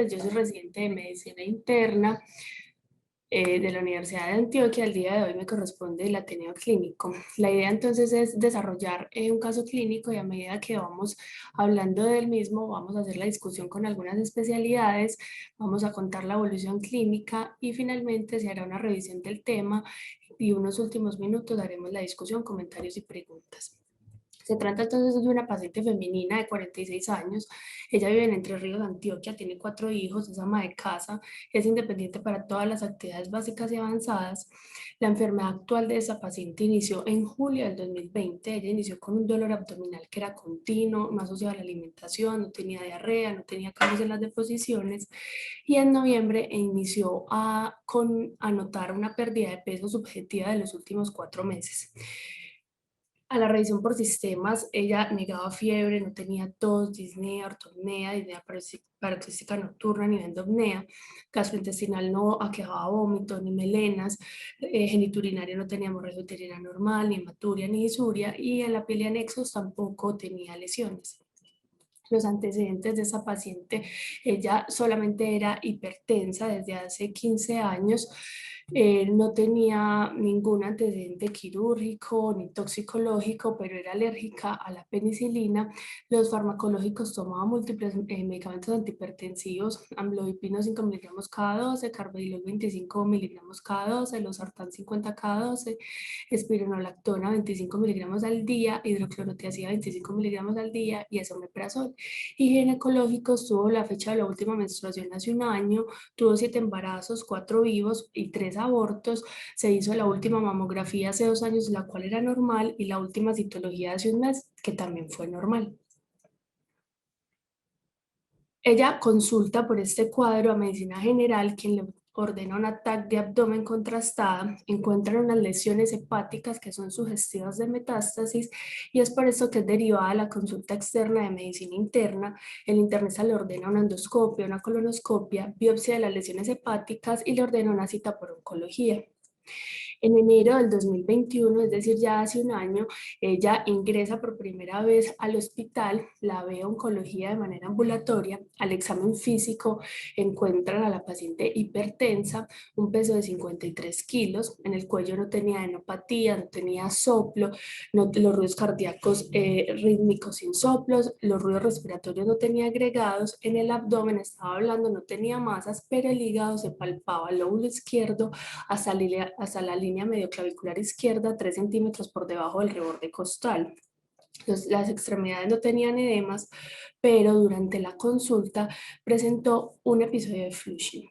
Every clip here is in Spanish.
noches, yo soy residente de medicina interna de la Universidad de Antioquia. El día de hoy me corresponde el Ateneo Clínico. La idea entonces es desarrollar un caso clínico y a medida que vamos hablando del mismo, vamos a hacer la discusión con algunas especialidades, vamos a contar la evolución clínica y finalmente se hará una revisión del tema y unos últimos minutos haremos la discusión, comentarios y preguntas. Se trata entonces de una paciente femenina de 46 años. Ella vive en Entre Ríos, Antioquia, tiene 4 hijos, es ama de casa, es independiente para todas las actividades básicas y avanzadas. La enfermedad actual de esa paciente inició en julio del 2020. Ella inició con un dolor abdominal que era continuo, no asociado a la alimentación, no tenía diarrea, no tenía cambios en las deposiciones. Y en noviembre inició a notar una pérdida de peso subjetiva de los últimos 4 meses. A la revisión por sistemas, ella negaba fiebre, no tenía tos, disnea, ortopnea, disnea paroxística nocturna ni endopnea, gastrointestinal no aquejaba vómito ni melenas, geniturinaria no tenía hemorragia uterina normal, ni hematuria ni disuria, y en la piel y anexos tampoco tenía lesiones. Los antecedentes de esa paciente, ella solamente era hipertensa desde hace 15 años, no tenía ningún antecedente quirúrgico ni toxicológico, pero era alérgica a la penicilina. Los farmacológicos tomaba múltiples medicamentos antihipertensivos, amlodipino 5 miligramos cada 12, carvedilol 25 miligramos cada 12, losartán 50 cada 12, espironolactona 25 miligramos al día, hidroclorotiazida 25 miligramos al día y esomeprazol. Y ginecológicos, tuvo la fecha de la última menstruación hace un año, tuvo 7 embarazos, 4 vivos y 3 abortos. Se hizo la última mamografía hace 2 años, la cual era normal, y la última citología hace un mes, que también fue normal. Ella consulta por este cuadro a medicina general, quien le ordena un ataque de abdomen contrastada, encuentran unas lesiones hepáticas que son sugestivas de metástasis y es por eso que es derivada a la consulta externa de medicina interna. El internista le ordena una endoscopia, una colonoscopia, biopsia de las lesiones hepáticas y le ordena una cita por oncología. En enero del 2021, es decir, ya hace un año, ella ingresa por primera vez al hospital, la ve oncología de manera ambulatoria. Al examen físico encuentran a la paciente hipertensa, un peso de 53 kilos, en el cuello no tenía enopatía, no tenía soplo, los ruidos cardíacos rítmicos sin soplos, los ruidos respiratorios no tenía agregados, en el abdomen estaba hablando, no tenía masas, pero el hígado se palpaba al lóbulo izquierdo hasta la línea medioclavicular izquierda, 3 centímetros por debajo del reborde costal. Las extremidades no tenían edemas, pero durante la consulta presentó un episodio de flushing.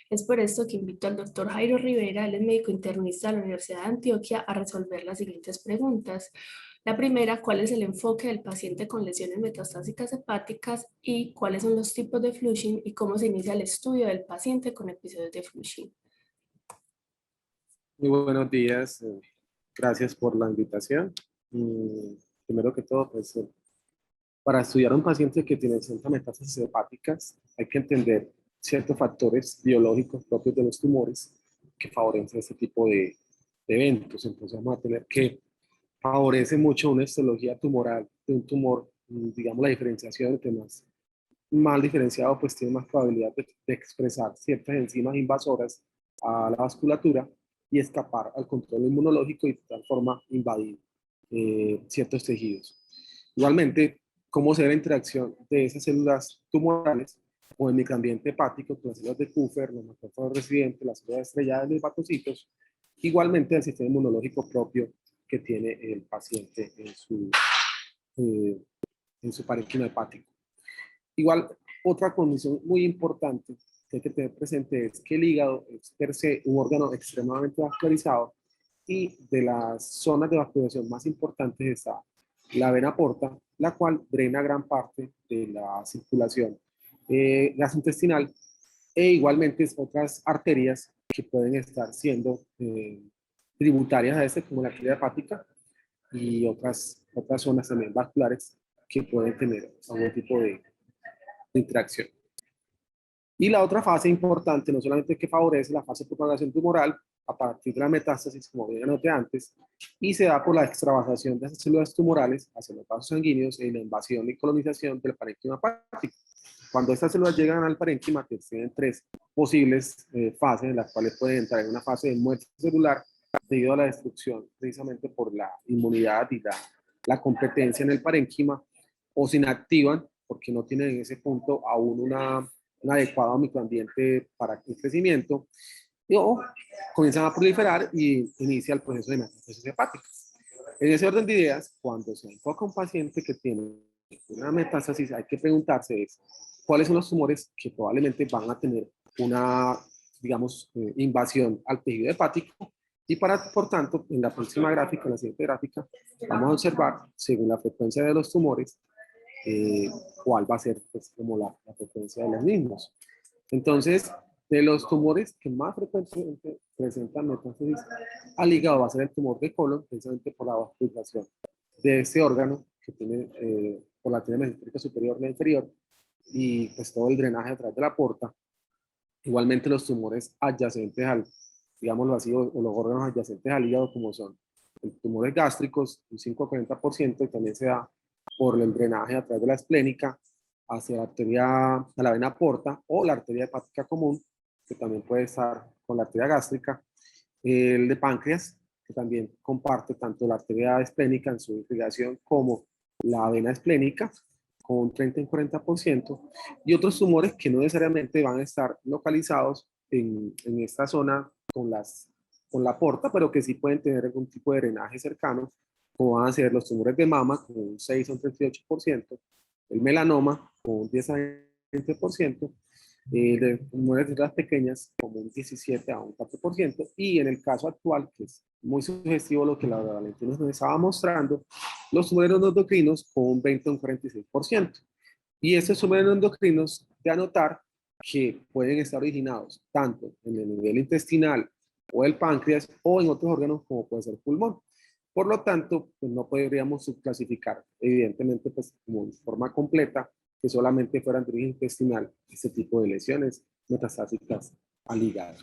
Es por esto que invito al doctor Jairo Rivera, él es médico internista de la Universidad de Antioquia, a resolver las siguientes preguntas. La primera, ¿cuál es el enfoque del paciente con lesiones metastásicas hepáticas y cuáles son los tipos de flushing y cómo se inicia el estudio del paciente con episodios de flushing? Muy buenos días, gracias por la invitación. Primero que todo, pues, para estudiar a un paciente que tiene ciertas metástasis hepáticas, hay que entender ciertos factores biológicos propios de los tumores que favorecen este tipo de eventos. Entonces vamos a tener que favorece mucho una histología tumoral de un tumor, digamos la diferenciación entre más mal diferenciado, pues tiene más probabilidad de expresar ciertas enzimas invasoras a la vasculatura y escapar al control inmunológico y de tal forma invadir ciertos tejidos. Igualmente, cómo se ve la interacción de esas células tumorales con el microambiente hepático, con las células de Kupffer, los macrófagos residentes, las células estrelladas de los hepatocitos, igualmente el sistema inmunológico propio que tiene el paciente en su parénquima hepático. Igual, otra condición muy importante que hay que tener presente es que el hígado es per se un órgano extremadamente vascularizado y de las zonas de vascularización más importantes está la vena porta, la cual drena gran parte de la circulación gastrointestinal e igualmente otras arterias que pueden estar siendo tributarias a este, como la arteria hepática y otras zonas también vasculares que pueden tener algún tipo de interacción. Y la otra fase importante, no solamente que favorece la fase de propagación tumoral a partir de la metástasis, como bien anoté antes, y se da por la extravasación de esas células tumorales hacia los vasos sanguíneos y la invasión y colonización del parénquima hepático. Cuando estas células llegan al parénquima, que tienen tres posibles fases en las cuales pueden entrar en una fase de muerte celular debido a la destrucción precisamente por la inmunidad y la competencia en el parénquima, o se inactivan porque no tienen en ese punto aún un adecuado microambiente para el crecimiento, o comienzan a proliferar y inicia el proceso de metástasis hepática. En ese orden de ideas, cuando se enfoca un paciente que tiene una metástasis, hay que preguntarse cuáles son los tumores que probablemente van a tener una, digamos, invasión al tejido hepático, y por tanto, en la próxima gráfica, en la siguiente gráfica, vamos a observar, según la frecuencia de los tumores, cuál va a ser pues, como la frecuencia de los mismos. Entonces, de los tumores que más frecuentemente presentan metástasis al hígado va a ser el tumor de colon, precisamente por la vascularización de este órgano que tiene por la arteria mesentérica superior y inferior, y pues todo el drenaje a través de la porta. Igualmente los tumores adyacentes al, digámoslo así, o los órganos adyacentes al hígado, como son los tumores gástricos, un 5-40%, y también se da por el drenaje a través de la esplénica hacia la arteria, a la vena porta, o la arteria hepática común, que también puede estar con la arteria gástrica. El de páncreas, que también comparte tanto la arteria esplénica en su irrigación como la vena esplénica, con un 30 y 40%, y otros tumores que no necesariamente van a estar localizados en esta zona con la porta, pero que sí pueden tener algún tipo de drenaje cercano, como van a ser los tumores de mama con un 6 o un 38%, el melanoma con un 10 a 20%, de tumores de células pequeñas como un 17 a un 4%, y en el caso actual, que es muy sugestivo lo que la Valentina nos estaba mostrando, los tumores endocrinos con un 20 a un 46%. Y estos tumores endocrinos, de anotar que pueden estar originados tanto en el nivel intestinal o el páncreas, o en otros órganos como puede ser el pulmón. Por lo tanto, pues no podríamos subclasificar, evidentemente, pues como en forma completa, que solamente fueran de origen intestinal este tipo de lesiones metastásicas al hígado.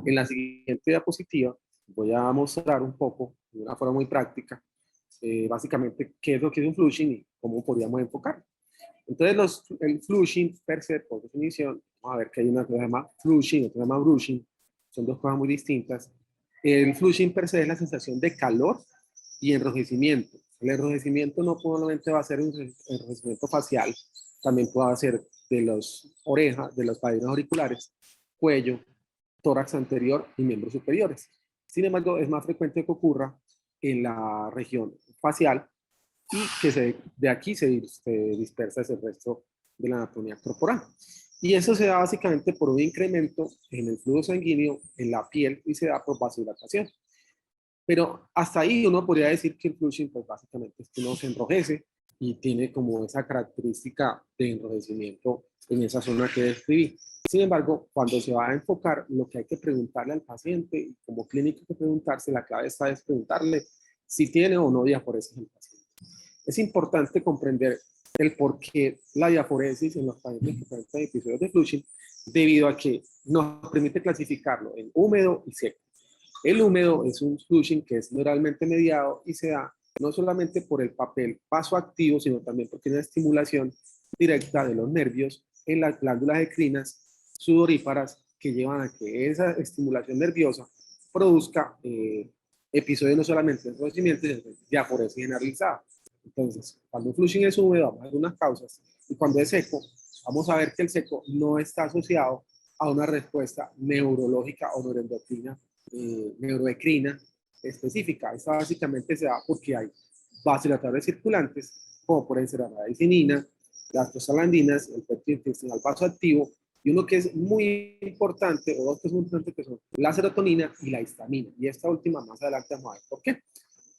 En la siguiente diapositiva voy a mostrar un poco, de una forma muy práctica, básicamente qué es lo que es un flushing y cómo podríamos enfocar. Entonces, el flushing per se, por definición, vamos a ver que hay una cosa que se llama flushing, otra se llama brushing, son dos cosas muy distintas. El flushing per se es la sensación de calor y enrojecimiento. El enrojecimiento no solamente va a ser un enrojecimiento facial, también puede ser de las orejas, de los pabellones auriculares, cuello, tórax anterior y miembros superiores. Sin embargo, es más frecuente que ocurra en la región facial, y que de aquí se dispersa ese resto de la anatomía corporal. Y eso se da básicamente por un incremento en el flujo sanguíneo en la piel, y se da por vasodilatación. Pero hasta ahí uno podría decir que el flushing, pues básicamente es que uno se enrojece y tiene como esa característica de enrojecimiento en esa zona que describí. Sin embargo, cuando se va a enfocar, lo que hay que preguntarle al paciente, y como clínico hay que preguntarse, la clave está es preguntarle si tiene o no diaforesis el paciente. Es importante comprender el por qué la diaforesis en los pacientes que presentan episodios de flushing, debido a que nos permite clasificarlo en húmedo y seco. El húmedo es un flushing que es neuralmente mediado y se da no solamente por el papel vasoactivo, sino también porque tiene una estimulación directa de los nervios en las glándulas endocrinas sudoríparas, que llevan a que esa estimulación nerviosa produzca episodios no solamente de enrojecimiento, sino de diaforesis generalizada. Entonces, cuando un flushing es húmedo, vamos a ver unas causas, y cuando es seco, vamos a ver que el seco no está asociado a una respuesta neurológica o neuroendocrina, neuroendocrina específica. Esta básicamente se da porque hay vasodilatadores circulantes, como pueden ser la radicinina, las prostaglandinas, el péptido intestinal vasoactivo, y uno que es muy importante, o dos que son muy importantes, que son la serotonina y la histamina. Y esta última más adelante vamos a ver por qué.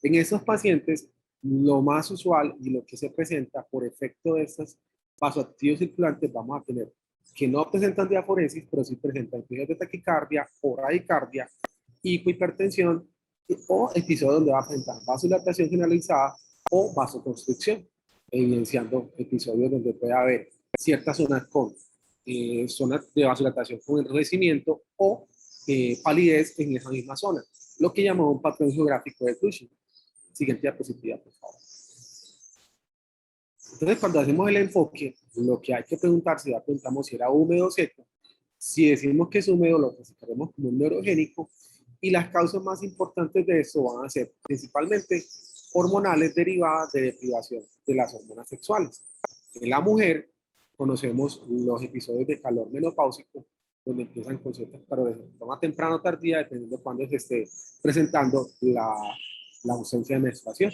En estos pacientes, lo más usual y lo que se presenta por efecto de estos vasoactivos circulantes, vamos a tener que no presentan diaforesis, pero sí presentan episodios de taquicardia o radicardia, hipohipertensión, o episodios donde va a presentar vasodilatación generalizada o vasoconstricción, evidenciando episodios donde puede haber ciertas zonas con zonas de vasodilatación con enrojecimiento o palidez en esa misma zona, lo que llamamos un patrón geográfico de flushing. Siguiente diapositiva, por favor. Entonces, cuando hacemos el enfoque, lo que hay que preguntarse, ya preguntamos si era húmedo o seco. Si decimos que es húmedo, lo clasificaremos como un neurogénico. Y las causas más importantes de esto van a ser principalmente hormonales derivadas de deprivación de las hormonas sexuales. En la mujer conocemos los episodios de calor menopáusico, donde empiezan con ciertas, pero de forma temprana o tardía, dependiendo de cuándo se esté presentando la ausencia de menstruación.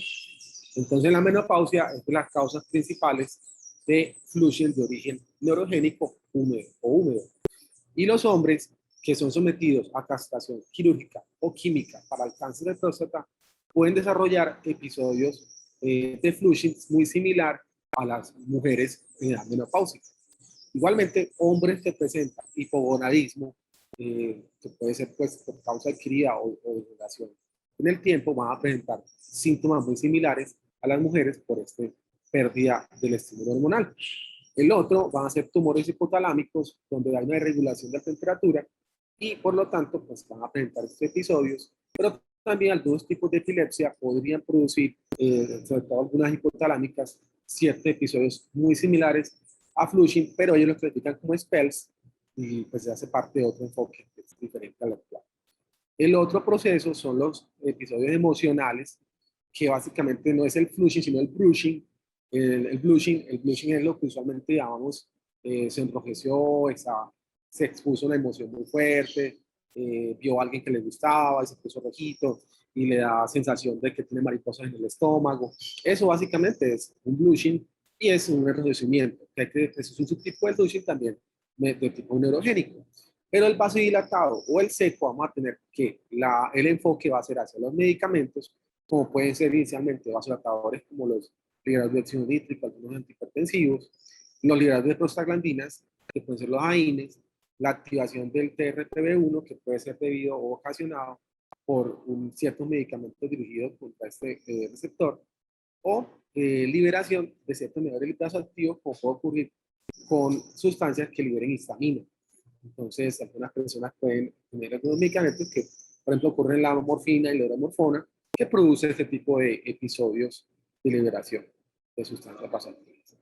Entonces, la menopausia es de las causas principales de flushing de origen neurogénico húmedo. Y los hombres que son sometidos a castración quirúrgica o química para el cáncer de próstata pueden desarrollar episodios de flushing muy similar a las mujeres en edad menopáusica. Igualmente, hombres que presentan hipogonadismo, que puede ser pues, por causa adquirida o de relación en el tiempo, van a presentar síntomas muy similares a las mujeres por esta pérdida del estímulo hormonal. El otro van a ser tumores hipotalámicos, donde hay una irregulación de la temperatura y por lo tanto pues, van a presentar estos episodios, pero también algunos tipos de epilepsia podrían producir, sobre todo algunas hipotalámicas, ciertos episodios muy similares a flushing, pero ellos lo clasifican como spells y pues se hace parte de otro enfoque que es diferente al actual. El otro proceso son los episodios emocionales, que básicamente no es el flushing, sino el brushing. El blushing es lo que usualmente llamamos, se enrojeció, se expuso una emoción muy fuerte, vio a alguien que le gustaba y se puso rojito y le da sensación de que tiene mariposas en el estómago. Eso básicamente es un blushing y es un enrojecimiento, que es un subtipo del blushing también de tipo neurogénico. Pero el vasodilatado o el seco, vamos a tener que el enfoque va a ser hacia los medicamentos, como pueden ser inicialmente vasodilatadores como los liberadores de óxido nítrico, algunos antihipertensivos, los liberadores de prostaglandinas, que pueden ser los AINES, la activación del TRPV1, que puede ser debido o ocasionado por ciertos medicamentos dirigidos contra este receptor, o liberación de ciertos niveles activos, como puede ocurrir con sustancias que liberen histamina. Entonces, algunas personas pueden tener algunos medicamentos que, por ejemplo, ocurren la morfina y la euromorfona, que produce este tipo de episodios de liberación de sustancias vasoactivas.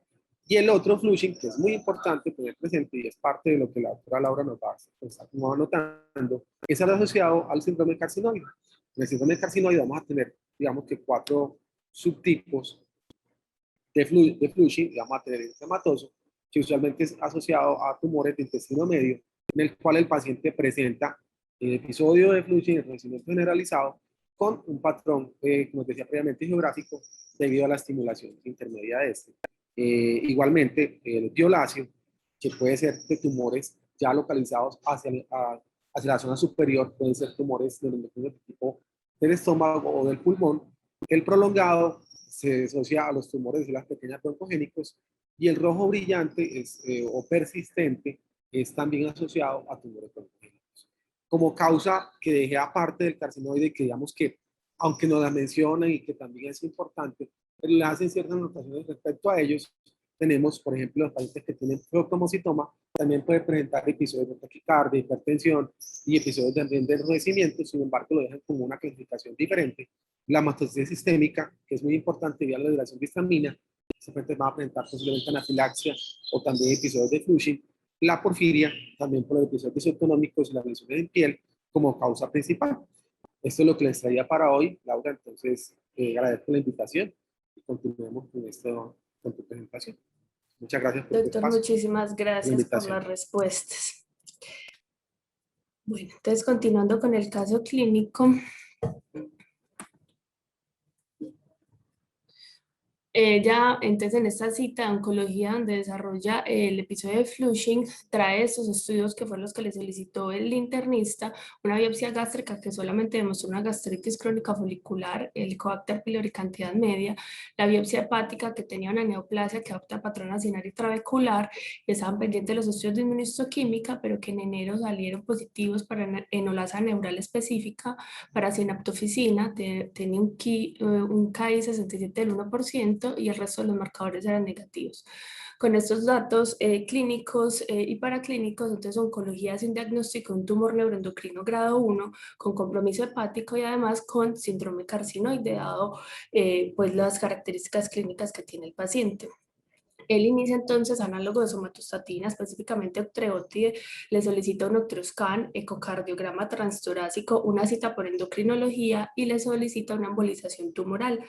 Y el otro flushing, que es muy importante tener presente y es parte de lo que la doctora Laura nos va a estar como anotando, es el asociado al síndrome carcinoide. En el síndrome carcinoide vamos a tener, digamos que 4 subtipos de flushing, vamos a tener el inflamatoso, que usualmente es asociado a tumores de intestino medio, en el cual el paciente presenta el episodio de flushing, el enrojecimiento generalizado, con un patrón, como decía previamente, geográfico, debido a la estimulación intermedia de este. Igualmente, el violáceo, que puede ser de tumores ya localizados hacia la zona superior, pueden ser tumores de tipo del estómago o del pulmón. El prolongado se asocia a los tumores de las pequeñas broncogénicos y el rojo brillante o persistente es también asociado a tumores broncogénicos. Como causa que dejé aparte del carcinoide, que digamos que, aunque nos la mencionan y que también es importante, pero le hacen ciertas anotaciones respecto a ellos, tenemos, por ejemplo, los pacientes que tienen cromocitoma, también pueden presentar episodios de taquicardia, hipertensión y episodios también de enrojecimiento, sin embargo, lo dejan como una clasificación diferente. La mastocitis sistémica, que es muy importante, vía la liberación de histamina, se va a presentar posiblemente anafilaxia o también episodios de flushing. La porfiria, también por los episodios disautonómicos y las lesiones en piel, como causa principal. Esto es lo que les traía para hoy, Laura. Entonces, agradezco la invitación y continuemos con, con tu presentación. Muchas gracias por tu Doctor, espacio, muchísimas la gracias por invitación. las respuestas. Bueno, entonces continuando con el caso clínico, ella, entonces, en esta cita de oncología donde desarrolla el episodio de flushing, trae estos estudios que fueron los que le solicitó el internista, una biopsia gástrica que solamente demostró una gastritis crónica folicular, el Coactor pylori cantidad media, la biopsia hepática que tenía una neoplasia que adopta patrón acinar y trabecular, y estaban pendientes los estudios de inmunistoquímica, pero que en enero salieron positivos para enolasa neural específica, para sinaptofisina, tenía un KI 67 del 1%, y el resto de los marcadores eran negativos. Con estos datos clínicos y paraclínicos, entonces oncología es un diagnóstico de un tumor neuroendocrino grado 1 con compromiso hepático y además con síndrome carcinoide, dado pues las características clínicas que tiene el paciente. Él inicia entonces análogo de somatostatina, específicamente octreotide, le solicita un octreoscan, ecocardiograma transtorácico, una cita por endocrinología y le solicita una embolización tumoral.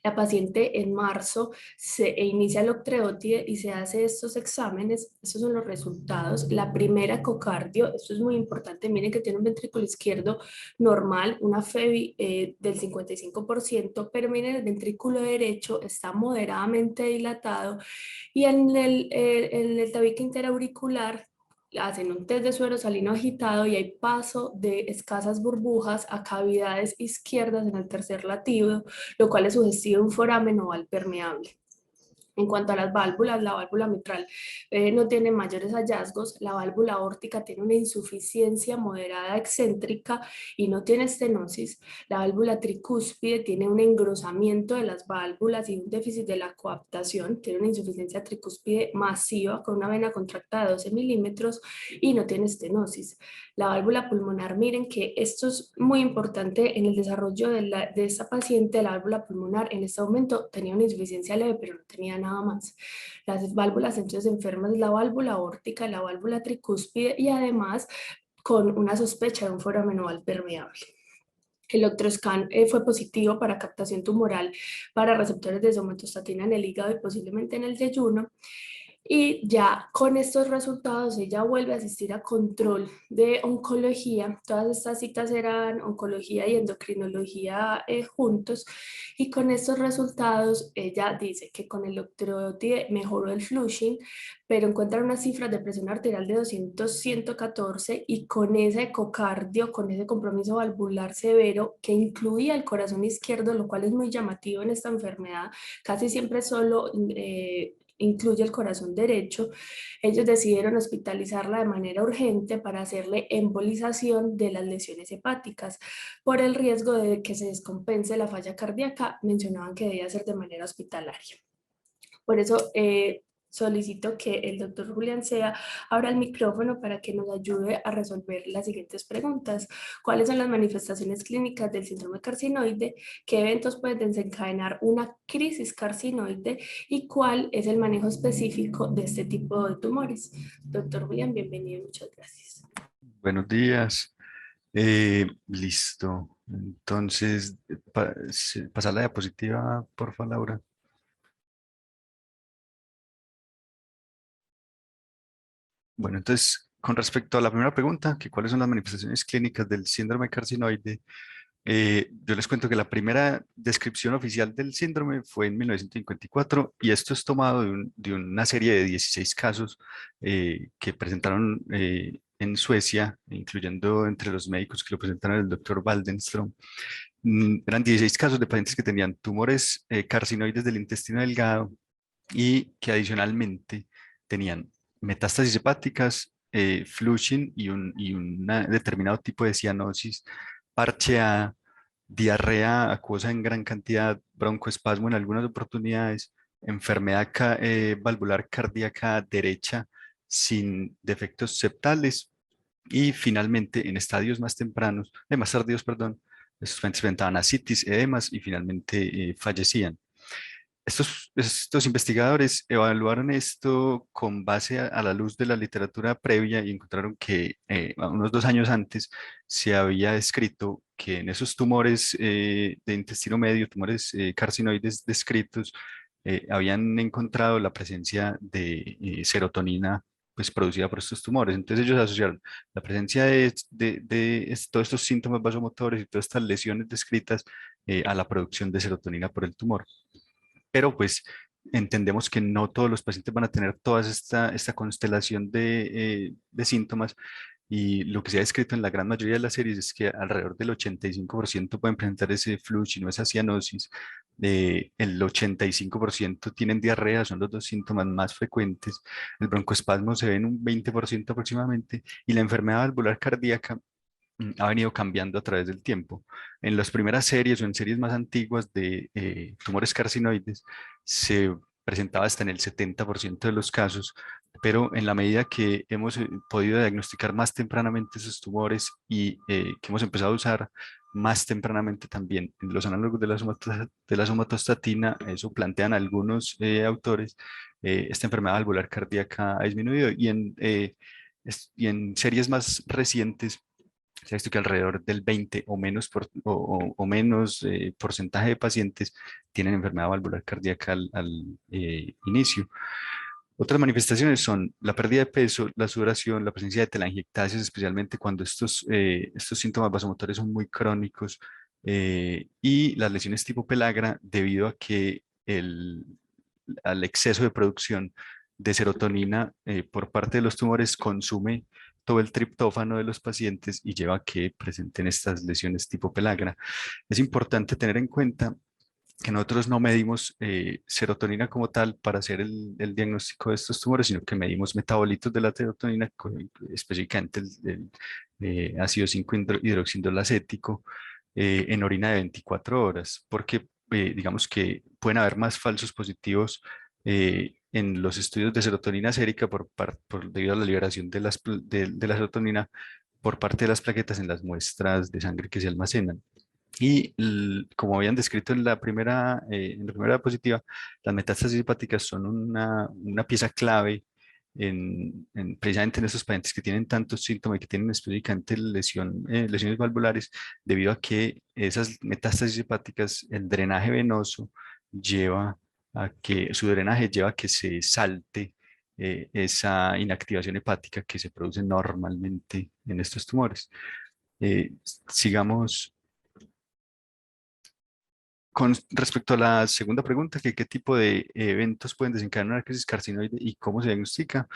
La paciente en marzo se inicia el octreotide y se hace estos exámenes. Estos son los resultados. La primera ecocardio, esto es muy importante, miren que tiene un ventrículo izquierdo normal, una FEBI del 55%, pero miren el ventrículo derecho está moderadamente dilatado y en el tabique interauricular hacen un test de suero salino agitado y hay paso de escasas burbujas a cavidades izquierdas en el tercer latido, lo cual es sugestivo de un foramen oval permeable. En cuanto a las válvulas, la válvula mitral no tiene mayores hallazgos, la válvula aórtica tiene una insuficiencia moderada excéntrica y no tiene estenosis, la válvula tricúspide tiene un engrosamiento de las válvulas y un déficit de la coaptación, tiene una insuficiencia tricúspide masiva con una vena contractada de 12 milímetros y no tiene estenosis. La válvula pulmonar, miren que esto es muy importante en el desarrollo de esta paciente, la válvula pulmonar en este momento tenía una insuficiencia leve, pero no tenía nada más. Las válvulas entonces enfermas, la válvula aórtica, la válvula tricúspide y además con una sospecha de un foramen oval permeable. El octreoscan fue positivo para captación tumoral para receptores de somatostatina en el hígado y posiblemente en el yeyuno. Y ya con estos resultados ella vuelve a asistir a control de oncología. Todas estas citas eran oncología y endocrinología juntos. Y con estos resultados ella dice que con el octreotide mejoró el flushing, pero encuentra unas cifras de presión arterial de 200-114 y con ese ecocardio, con ese compromiso valvular severo que incluía el corazón izquierdo, lo cual es muy llamativo en esta enfermedad. Casi siempre solo incluye el corazón derecho. Ellos decidieron hospitalizarla de manera urgente para hacerle embolización de las lesiones hepáticas. Por el riesgo de que se descompense la falla cardíaca, mencionaban que debía ser de manera hospitalaria. Por eso solicito que el doctor Julián Sea abra el micrófono para que nos ayude a resolver las siguientes preguntas. ¿Cuáles son las manifestaciones clínicas del síndrome carcinoide? ¿Qué eventos pueden desencadenar una crisis carcinoide? ¿Y cuál es el manejo específico de este tipo de tumores? Doctor Julián, bienvenido y muchas gracias. Buenos días. Listo. Entonces, pasar la diapositiva, por favor, Laura. Bueno, entonces, con respecto a la primera pregunta, que cuáles son las manifestaciones clínicas del síndrome carcinoide, yo les cuento que la primera descripción oficial del síndrome fue en 1954 y esto es tomado de una serie de 16 casos que presentaron en Suecia, incluyendo entre los médicos que lo presentaron el doctor Waldenström. Eran 16 casos de pacientes que tenían tumores carcinoides del intestino delgado y que adicionalmente tenían metástasis hepáticas, flushing y un determinado tipo de cianosis parcheada, diarrea acuosa en gran cantidad, broncoespasmo en algunas oportunidades, enfermedad valvular cardíaca derecha sin defectos septales y finalmente en estadios más tempranos, más tardíos, perdón, estos pacientes presentaban ascitis, edemas y finalmente fallecían. Estos investigadores evaluaron esto con base a la luz de la literatura previa y encontraron que unos 2 años antes se había descrito que en esos tumores de intestino medio, tumores carcinoides descritos, habían encontrado la presencia de serotonina pues, producida por estos tumores. Entonces ellos asociaron la presencia de todos estos síntomas vasomotores y todas estas lesiones descritas a la producción de serotonina por el tumor. Pero pues entendemos que no todos los pacientes van a tener toda esta constelación de síntomas y lo que se ha descrito en la gran mayoría de las series es que alrededor del 85% pueden presentar ese flush y no esa cianosis, el 85% tienen diarrea, son los dos síntomas más frecuentes, el broncoespasmo se ve en un 20% aproximadamente y la enfermedad valvular cardíaca ha venido cambiando a través del tiempo. En las primeras series o en series más antiguas de tumores carcinoides se presentaba hasta en el 70% de los casos, pero en la medida que hemos podido diagnosticar más tempranamente esos tumores y que hemos empezado a usar más tempranamente también. En los análogos de la somatostatina, eso plantean algunos autores, esta enfermedad valvular cardíaca ha disminuido y en series más recientes se ha visto que alrededor del 20 o menos, o menos porcentaje de pacientes tienen enfermedad valvular cardíaca al inicio. Otras manifestaciones son la pérdida de peso, la sudoración, la presencia de telangiectasias, especialmente cuando estos síntomas vasomotores son muy crónicos, y las lesiones tipo pelagra debido a que al exceso de producción de serotonina por parte de los tumores consume todo el triptófano de los pacientes y lleva a que presenten estas lesiones tipo pelagra. Es importante tener en cuenta que nosotros no medimos serotonina como tal para hacer el diagnóstico de estos tumores, sino que medimos metabolitos de la serotonina, específicamente el ácido 5-hidroxindolacético en orina de 24 horas, porque digamos que pueden haber más falsos positivos en los estudios de serotonina sérica debido a la liberación de la serotonina por parte de las plaquetas en las muestras de sangre que se almacenan. Y como habían descrito en la primera diapositiva, las metástasis hepáticas son una pieza clave precisamente en esos pacientes que tienen tantos síntomas y que tienen específicamente lesiones valvulares, debido a que esas metástasis hepáticas, el drenaje venoso su drenaje lleva a que se salte esa inactivación hepática que se produce normalmente en estos tumores. Sigamos. Con respecto a la segunda pregunta, que qué tipo de eventos pueden desencadenar una crisis carcinoide y cómo se diagnostica,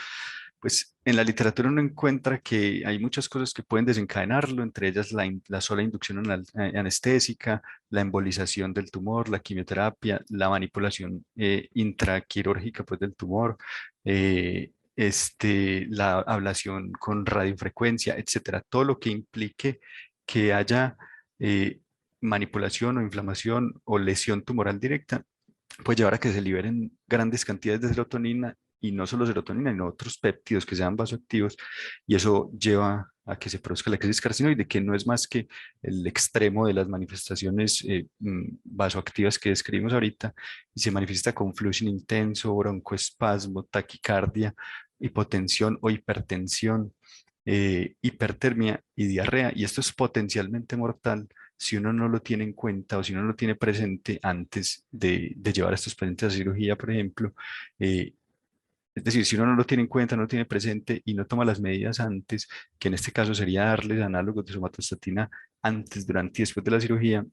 pues en la literatura uno encuentra que hay muchas cosas que pueden desencadenarlo, entre ellas la sola inducción anestésica, la embolización del tumor, la quimioterapia, la manipulación intraquirúrgica pues, del tumor, la ablación con radiofrecuencia, etcétera. Todo lo que implique que haya manipulación o inflamación o lesión tumoral directa puede llevar a que se liberen grandes cantidades de serotonina, y no solo serotonina, sino otros péptidos que sean vasoactivos, y eso lleva a que se produzca la crisis carcinoide, que no es más que el extremo de las manifestaciones vasoactivas que describimos ahorita, y se manifiesta con flushing intenso, broncoespasmo, taquicardia, hipotensión o hipertensión, hipertermia y diarrea, y esto es potencialmente mortal si uno no lo tiene en cuenta o si uno no lo tiene presente antes de llevar a estos pacientes a cirugía, por ejemplo. eh, es decir, si uno no lo tiene en cuenta, no lo tiene presente y no toma las medidas antes, que en este caso sería darles análogos de somatostatina antes, durante y después de la cirugía,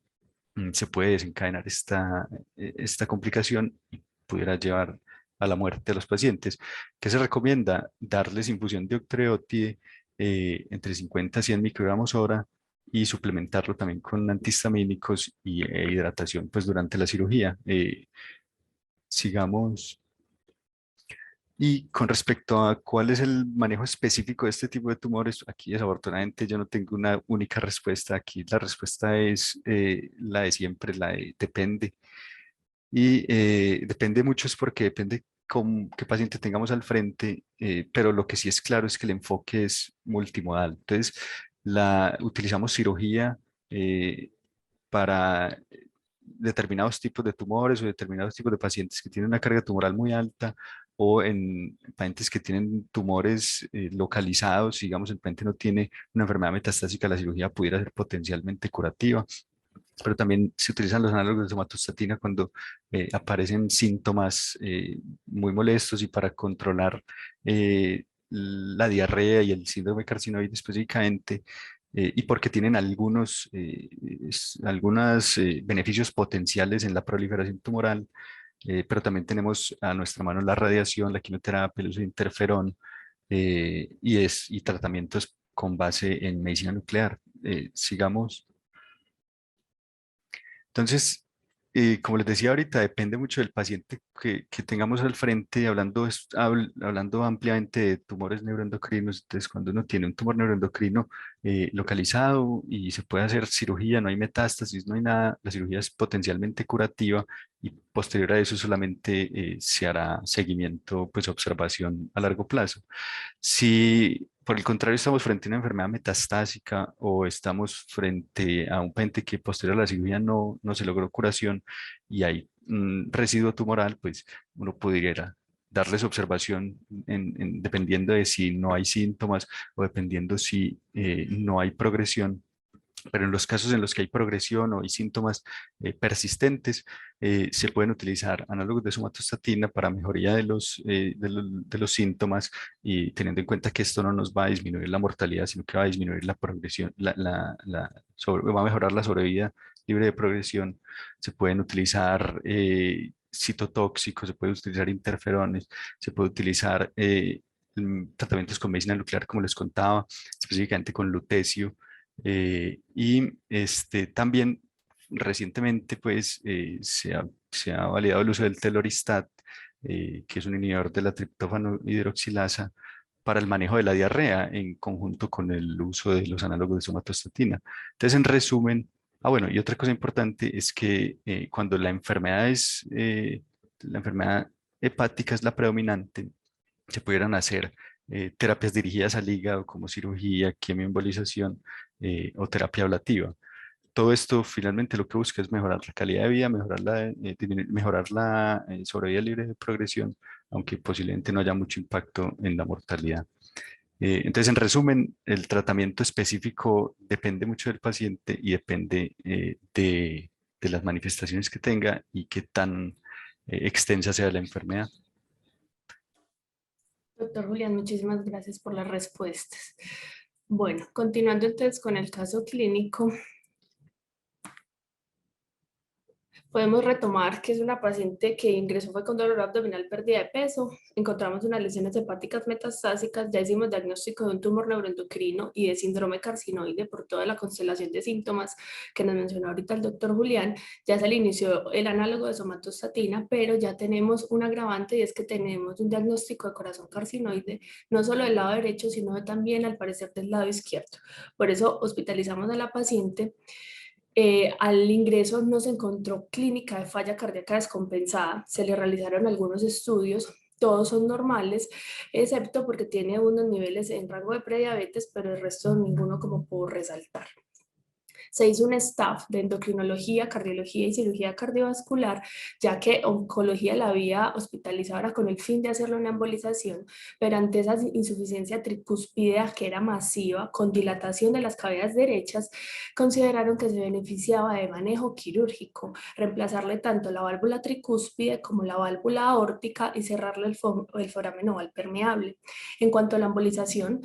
se puede desencadenar esta complicación y pudiera llevar a la muerte de los pacientes. ¿Qué se recomienda? Darles infusión de octreotide entre 50 a 100 microgramos hora y suplementarlo también con antihistamínicos e hidratación pues, durante la cirugía. Sigamos. Y con respecto a cuál es el manejo específico de este tipo de tumores, aquí desafortunadamente yo no tengo una única respuesta. Aquí la respuesta es la de siempre, la de depende. Y depende mucho es porque depende con qué paciente tengamos al frente, pero lo que sí es claro es que el enfoque es multimodal. Entonces, utilizamos cirugía eh, para determinados tipos de tumores o determinados tipos de pacientes que tienen una carga tumoral muy alta, o en pacientes que tienen tumores localizados. Digamos, el paciente no tiene una enfermedad metastásica, la cirugía pudiera ser potencialmente curativa. Pero también se utilizan los análogos de somatostatina cuando aparecen síntomas muy molestos y para controlar la diarrea y el síndrome carcinoide específicamente, y porque tienen algunos beneficios potenciales en la proliferación tumoral. Pero también tenemos a nuestra mano la radiación, la quimioterapia, el uso de interferón, y tratamientos con base en medicina nuclear. Sigamos. Entonces, como les decía ahorita, depende mucho del paciente que tengamos al frente, hablando ampliamente de tumores neuroendocrinos. Entonces, cuando uno tiene un tumor neuroendocrino localizado y se puede hacer cirugía, no hay metástasis, no hay nada, la cirugía es potencialmente curativa, y posterior a eso solamente se hará seguimiento, pues observación a largo plazo. Si por el contrario, estamos frente a una enfermedad metastásica o estamos frente a un paciente que posterior a la cirugía no se logró curación y hay un residuo tumoral, pues uno pudiera darles observación dependiendo de si no hay síntomas o dependiendo si no hay progresión. Pero en los casos en los que hay progresión o hay síntomas persistentes, se pueden utilizar análogos de somatostatina para mejoría de los síntomas y teniendo en cuenta que esto no nos va a disminuir la mortalidad, sino que va a disminuir la progresión, va a mejorar la sobrevida libre de progresión. Se pueden utilizar citotóxicos, se puede utilizar interferones, se puede utilizar tratamientos con medicina nuclear, como les contaba, específicamente con lutecio. También recientemente pues, se ha validado el uso del teloristat, que es un inhibidor de la triptófano hidroxilasa para el manejo de la diarrea en conjunto con el uso de los análogos de somatostatina. Entonces, en resumen, bueno, y otra cosa importante es que cuando la enfermedad hepática es la predominante, se pudieran hacer terapias dirigidas al hígado como cirugía, quimioembolización o terapia ablativa. Todo esto finalmente lo que busca es mejorar la calidad de vida, mejorar la sobrevida libre de progresión, aunque posiblemente no haya mucho impacto en la mortalidad. Entonces, en resumen, el tratamiento específico depende mucho del paciente y depende de las manifestaciones que tenga y qué tan extensa sea la enfermedad. Doctor Julián, muchísimas gracias por las respuestas. Bueno, continuando entonces con el caso clínico, podemos retomar que es una paciente que ingresó fue con dolor abdominal, pérdida de peso. Encontramos unas lesiones hepáticas metastásicas. Ya hicimos diagnóstico de un tumor neuroendocrino y de síndrome carcinoide por toda la constelación de síntomas que nos mencionó ahorita el doctor Julián. Ya se le inició el análogo de somatostatina, pero ya tenemos un agravante y es que tenemos un diagnóstico de corazón carcinoide, no solo del lado derecho, sino también al parecer del lado izquierdo. Por eso hospitalizamos a la paciente. Al ingreso no se encontró clínica de falla cardíaca descompensada, se le realizaron algunos estudios, todos son normales, excepto porque tiene unos niveles en rango de prediabetes, pero el resto ninguno como puedo resaltar. Se hizo un staff de endocrinología, cardiología y cirugía cardiovascular, ya que oncología la había hospitalizado ahora con el fin de hacerle una embolización, pero ante esa insuficiencia tricúspide que era masiva, con dilatación de las cavidades derechas, consideraron que se beneficiaba de manejo quirúrgico, reemplazarle tanto la válvula tricúspide como la válvula aórtica y cerrarle el foramen oval permeable. En cuanto a la embolización,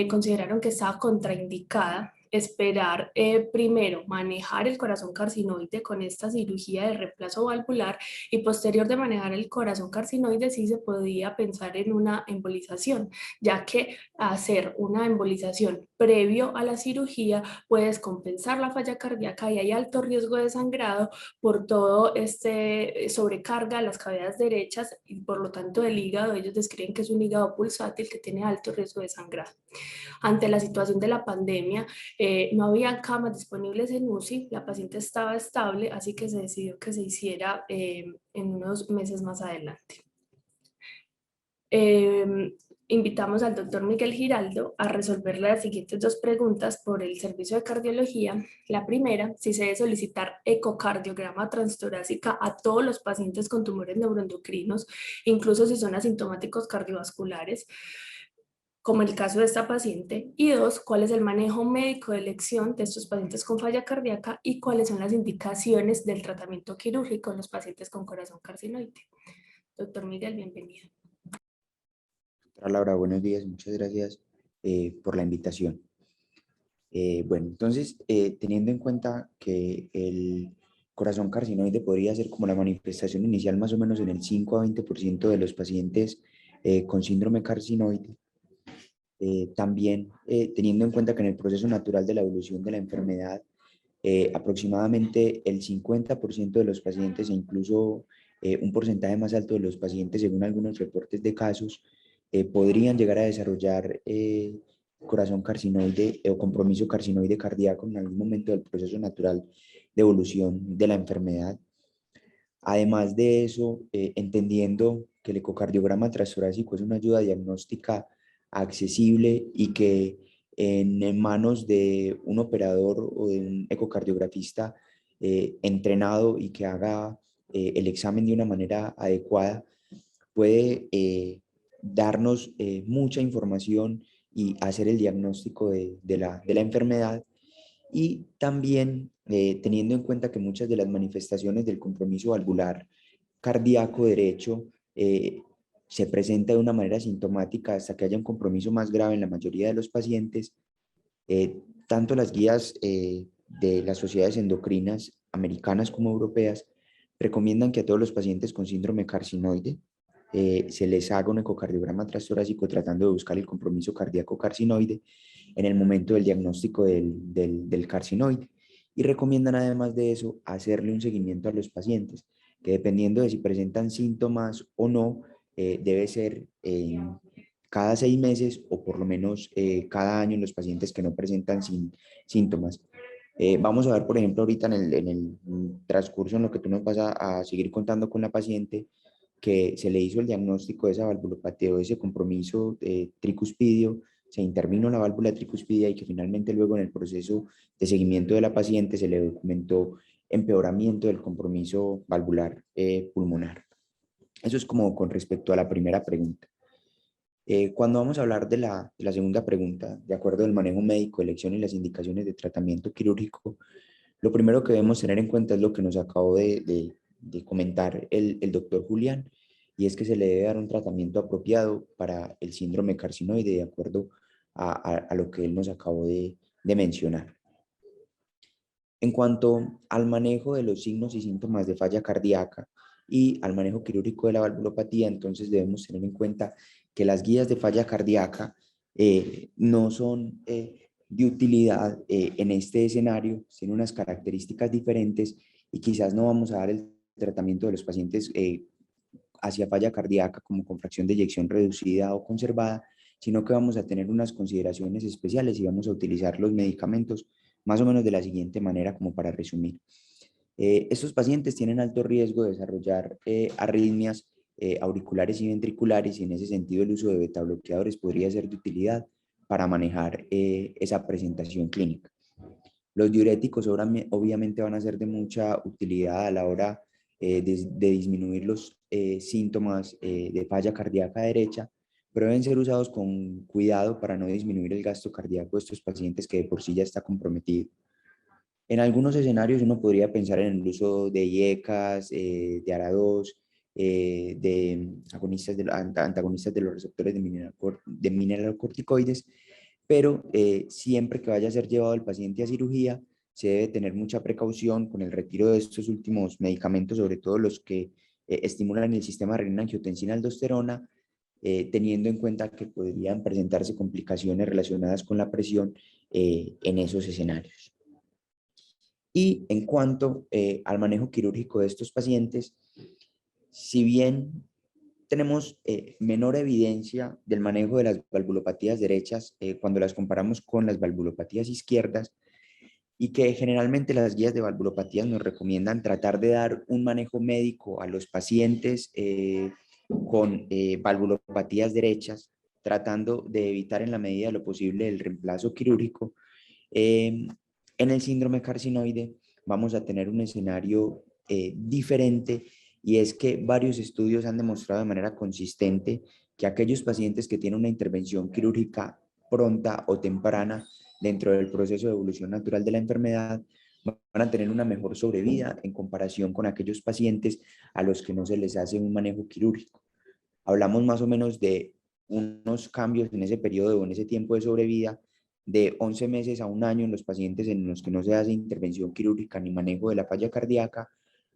consideraron que estaba contraindicada esperar primero manejar el corazón carcinoide con esta cirugía de reemplazo valvular y posterior de manejar el corazón carcinoide sí se podía pensar en una embolización, ya que hacer una embolización previo a la cirugía puede descompensar la falla cardíaca y hay alto riesgo de sangrado por todo este sobrecarga a las cavidades derechas y por lo tanto el hígado, ellos describen que es un hígado pulsátil que tiene alto riesgo de sangrado. Ante la situación de la pandemia, no había camas disponibles en UCI, la paciente estaba estable, así que se decidió que se hiciera en unos meses más adelante. Invitamos al doctor Miguel Giraldo a resolver las siguientes dos preguntas por el servicio de cardiología. La primera, si se debe solicitar ecocardiograma transtorácica a todos los pacientes con tumores neuroendocrinos, incluso si son asintomáticos cardiovasculares, como en el caso de esta paciente, y dos, cuál es el manejo médico de elección de estos pacientes con falla cardíaca y cuáles son las indicaciones del tratamiento quirúrgico en los pacientes con corazón carcinoide. Doctor Miguel, bienvenido. Doctora Laura, buenos días, muchas gracias por la invitación. Bueno, entonces, teniendo en cuenta que el corazón carcinoide podría ser como la manifestación inicial más o menos en el 5 a 20% de los pacientes con síndrome carcinoide, también teniendo en cuenta que en el proceso natural de la evolución de la enfermedad, aproximadamente el 50% de los pacientes e incluso un porcentaje más alto de los pacientes, según algunos reportes de casos, podrían llegar a desarrollar corazón carcinoide o compromiso carcinoide cardíaco en algún momento del proceso natural de evolución de la enfermedad. Además de eso, entendiendo que el ecocardiograma transtorácico es una ayuda diagnóstica accesible y que en manos de un operador o de un ecocardiografista entrenado y que haga el examen de una manera adecuada, puede darnos mucha información y hacer el diagnóstico de la enfermedad. Y también teniendo en cuenta que muchas de las manifestaciones del compromiso valvular cardíaco derecho se presenta de una manera sintomática hasta que haya un compromiso más grave en la mayoría de los pacientes, tanto las guías de las sociedades endocrinas americanas como europeas recomiendan que a todos los pacientes con síndrome carcinoide se les haga un ecocardiograma transtorácico tratando de buscar el compromiso cardíaco carcinoide en el momento del diagnóstico del carcinoide. Y recomiendan además de eso hacerle un seguimiento a los pacientes, que dependiendo de si presentan síntomas o no, debe ser cada 6 meses o por lo menos cada año en los pacientes que no presentan síntomas. Vamos a ver, por ejemplo, ahorita en el transcurso en lo que tú nos vas a seguir contando con la paciente, que se le hizo el diagnóstico de esa valvulopatía o ese compromiso tricuspidio, se intervino la válvula tricuspidia y que finalmente luego en el proceso de seguimiento de la paciente se le documentó empeoramiento del compromiso valvular pulmonar. Eso es como con respecto a la primera pregunta. Cuando vamos a hablar de la segunda pregunta, de acuerdo al manejo médico, elección y las indicaciones de tratamiento quirúrgico, lo primero que debemos tener en cuenta es lo que nos acabó de comentar el doctor Julián, y es que se le debe dar un tratamiento apropiado para el síndrome carcinoide de acuerdo a lo que él nos acabó de mencionar. En cuanto al manejo de los signos y síntomas de falla cardíaca y al manejo quirúrgico de la valvulopatía, entonces debemos tener en cuenta que las guías de falla cardíaca no son de utilidad en este escenario, tienen unas características diferentes y quizás no vamos a dar el tratamiento de los pacientes hacia falla cardíaca como con fracción de eyección reducida o conservada, sino que vamos a tener unas consideraciones especiales y vamos a utilizar los medicamentos más o menos de la siguiente manera, como para resumir. Estos pacientes tienen alto riesgo de desarrollar arritmias auriculares y ventriculares, y en ese sentido el uso de beta bloqueadores podría ser de utilidad para manejar esa presentación clínica. Los diuréticos obviamente van a ser de mucha utilidad a la hora de disminuir los síntomas de falla cardíaca derecha, pero deben ser usados con cuidado para no disminuir el gasto cardíaco de estos pacientes que de por sí ya está comprometido. En algunos escenarios uno podría pensar en el uso de IECAS, de ARA2, de antagonistas de los receptores de mineralocorticoides, pero siempre que vaya a ser llevado el paciente a cirugía, se debe tener mucha precaución con el retiro de estos últimos medicamentos, sobre todo los que estimulan el sistema renina-angiotensina-aldosterona, teniendo en cuenta que podrían presentarse complicaciones relacionadas con la presión en esos escenarios. Y en cuanto al manejo quirúrgico de estos pacientes, si bien tenemos menor evidencia del manejo de las valvulopatías derechas cuando las comparamos con las valvulopatías izquierdas, y que generalmente las guías de valvulopatías nos recomiendan tratar de dar un manejo médico a los pacientes con valvulopatías derechas, tratando de evitar en la medida de lo posible el reemplazo quirúrgico. En el síndrome carcinoide vamos a tener un escenario diferente, y es que varios estudios han demostrado de manera consistente que aquellos pacientes que tienen una intervención quirúrgica pronta o temprana dentro del proceso de evolución natural de la enfermedad van a tener una mejor sobrevida en comparación con aquellos pacientes a los que no se les hace un manejo quirúrgico. Hablamos más o menos de unos cambios en ese periodo o en ese tiempo de sobrevida de 11 meses a un año en los pacientes en los que no se hace intervención quirúrgica ni manejo de la falla cardíaca,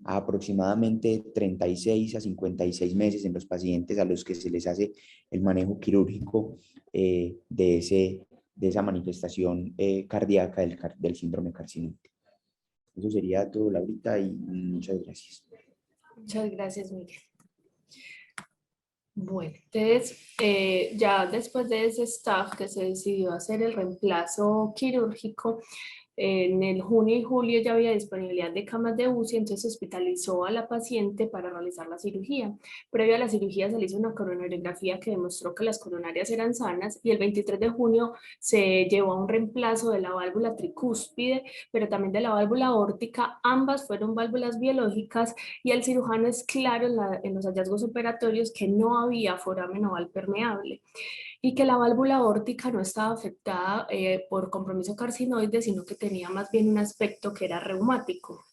a aproximadamente 36 a 56 meses en los pacientes a los que se les hace el manejo quirúrgico de esa manifestación cardíaca del síndrome carcinoide. Eso sería todo, Laurita, y muchas gracias. Muchas gracias, Miguel. Bueno, entonces ya después de ese staff que se decidió hacer el reemplazo quirúrgico, En el junio y julio ya había disponibilidad de camas de UCI, entonces hospitalizó a la paciente para realizar la cirugía. Previo a la cirugía se le hizo una coronariografía que demostró que las coronarias eran sanas y el 23 de junio se llevó a un reemplazo de la válvula tricúspide, pero también de la válvula aórtica. Ambas fueron válvulas biológicas y el cirujano es claro en los hallazgos operatorios que no había foramen oval permeable y que la válvula aórtica no estaba afectada por compromiso carcinoide, sino que tenía más bien un aspecto que era reumático.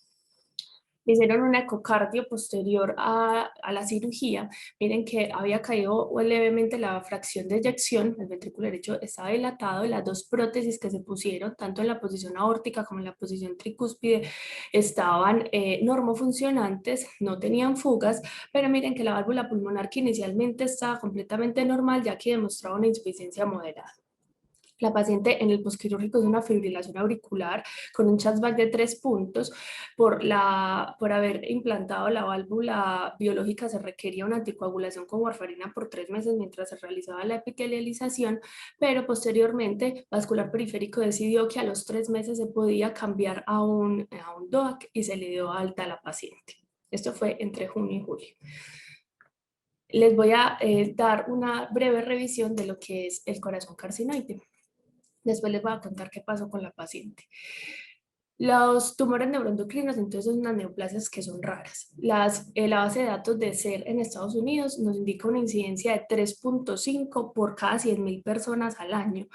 Le hicieron un ecocardio posterior a la cirugía. Miren que había caído levemente la fracción de eyección, el ventrículo derecho estaba dilatado y las dos prótesis que se pusieron, tanto en la posición aórtica como en la posición tricúspide, estaban normofuncionantes, no tenían fugas, pero miren que la válvula pulmonar que inicialmente estaba completamente normal, ya que demostraba una insuficiencia moderada. La paciente en el posquirúrgico es una fibrilación auricular con un Charles-Bach de 3 puntos. Por haber implantado la válvula biológica se requería una anticoagulación con warfarina por 3 meses mientras se realizaba la epitelialización, pero posteriormente vascular periférico decidió que a los 3 meses se podía cambiar a un DOAC y se le dio alta a la paciente. Esto fue entre junio y julio. Les voy a dar una breve revisión de lo que es el corazón carcinoide. Después les voy a contar qué pasó con la paciente. Los tumores neuroendocrinos, entonces, son unas neoplasias que son raras. La base de datos de SER en Estados Unidos nos indica una incidencia de 3.5 por cada 100.000 personas al año,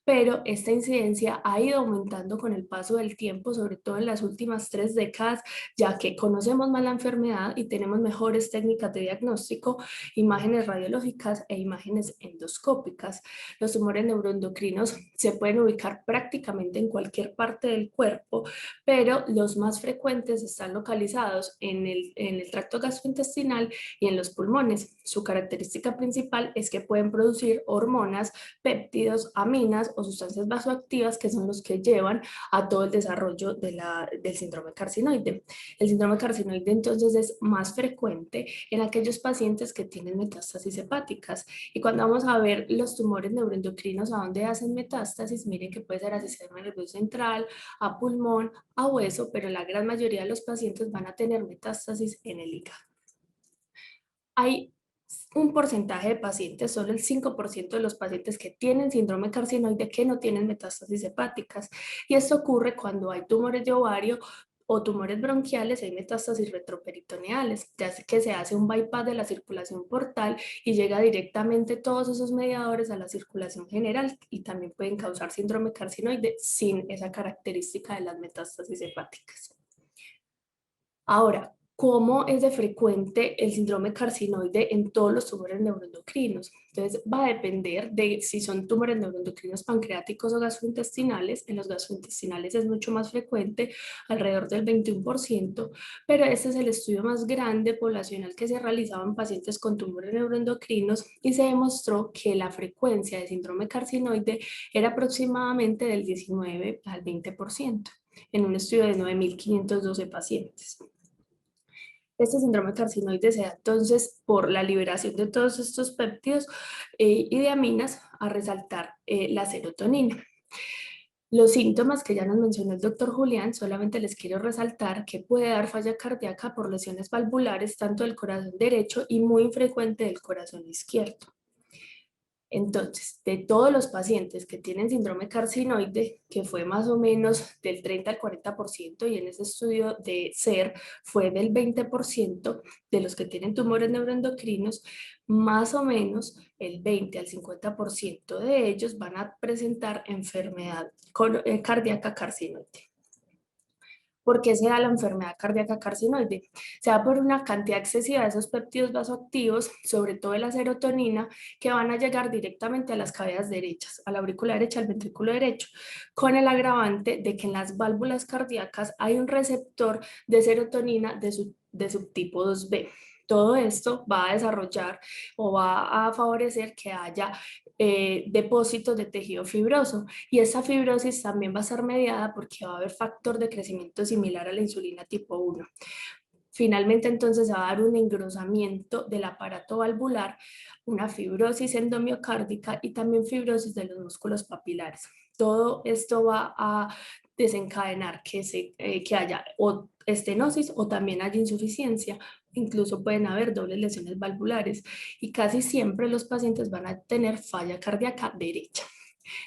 pero esta incidencia ha ido aumentando con el paso del tiempo, sobre todo en las últimas 3 décadas, ya que conocemos más la enfermedad y tenemos mejores técnicas de diagnóstico, imágenes radiológicas e imágenes endoscópicas. Los tumores neuroendocrinos se pueden ubicar prácticamente en cualquier parte del cuerpo, pero los más frecuentes están localizados en el tracto gastrointestinal y en los pulmones. Su característica principal es que pueden producir hormonas, péptidos, aminas o sustancias vasoactivas que son los que llevan a todo el desarrollo del síndrome carcinoide. El síndrome carcinoide entonces es más frecuente en aquellos pacientes que tienen metástasis hepáticas, y cuando vamos a ver los tumores neuroendocrinos a dónde hacen metástasis, miren que puede ser al sistema nervioso central, a pulmón, a hueso, pero la gran mayoría de los pacientes van a tener metástasis en el hígado. Hay un porcentaje de pacientes, solo el 5% de los pacientes que tienen síndrome carcinoide que no tienen metástasis hepáticas, y esto ocurre cuando hay tumores de ovario o tumores bronquiales, hay metástasis retroperitoneales, ya que se hace un bypass de la circulación portal y llega directamente todos esos mediadores a la circulación general, y también pueden causar síndrome carcinoide sin esa característica de las metástasis hepáticas. Ahora, ¿cómo es de frecuente el síndrome carcinoide en todos los tumores neuroendocrinos? Entonces, va a depender de si son tumores neuroendocrinos pancreáticos o gastrointestinales. En los gastrointestinales es mucho más frecuente, alrededor del 21%, pero este es el estudio más grande poblacional que se ha realizado en pacientes con tumores neuroendocrinos, y se demostró que la frecuencia de síndrome carcinoide era aproximadamente del 19 al 20% en un estudio de 9.512 pacientes. Este síndrome carcinoide se da entonces por la liberación de todos estos péptidos y de aminas, a resaltar la serotonina. Los síntomas que ya nos mencionó el doctor Julián, solamente les quiero resaltar que puede dar falla cardíaca por lesiones valvulares tanto del corazón derecho y muy infrecuente del corazón izquierdo. Entonces, de todos los pacientes que tienen síndrome carcinoide, que fue más o menos del 30 al 40%, y en ese estudio de SER fue del 20% de los que tienen tumores neuroendocrinos, más o menos el 20 al 50% de ellos van a presentar enfermedad cardíaca carcinoide. ¿Por qué se da la enfermedad cardíaca carcinoide? Se da por una cantidad excesiva de esos péptidos vasoactivos, sobre todo de la serotonina, que van a llegar directamente a las cavidades derechas, a la aurícula derecha, al ventrículo derecho, con el agravante de que en las válvulas cardíacas hay un receptor de serotonina de subtipo 2B. Todo esto va a desarrollar o va a favorecer que haya depósitos de tejido fibroso, y esa fibrosis también va a ser mediada porque va a haber factor de crecimiento similar a la insulina tipo 1. Finalmente, entonces, se va a dar un engrosamiento del aparato valvular, una fibrosis endomiocárdica y también fibrosis de los músculos papilares. Todo esto va a desencadenar que haya o estenosis o también haya insuficiencia. Incluso pueden haber dobles lesiones valvulares y casi siempre los pacientes van a tener falla cardíaca derecha.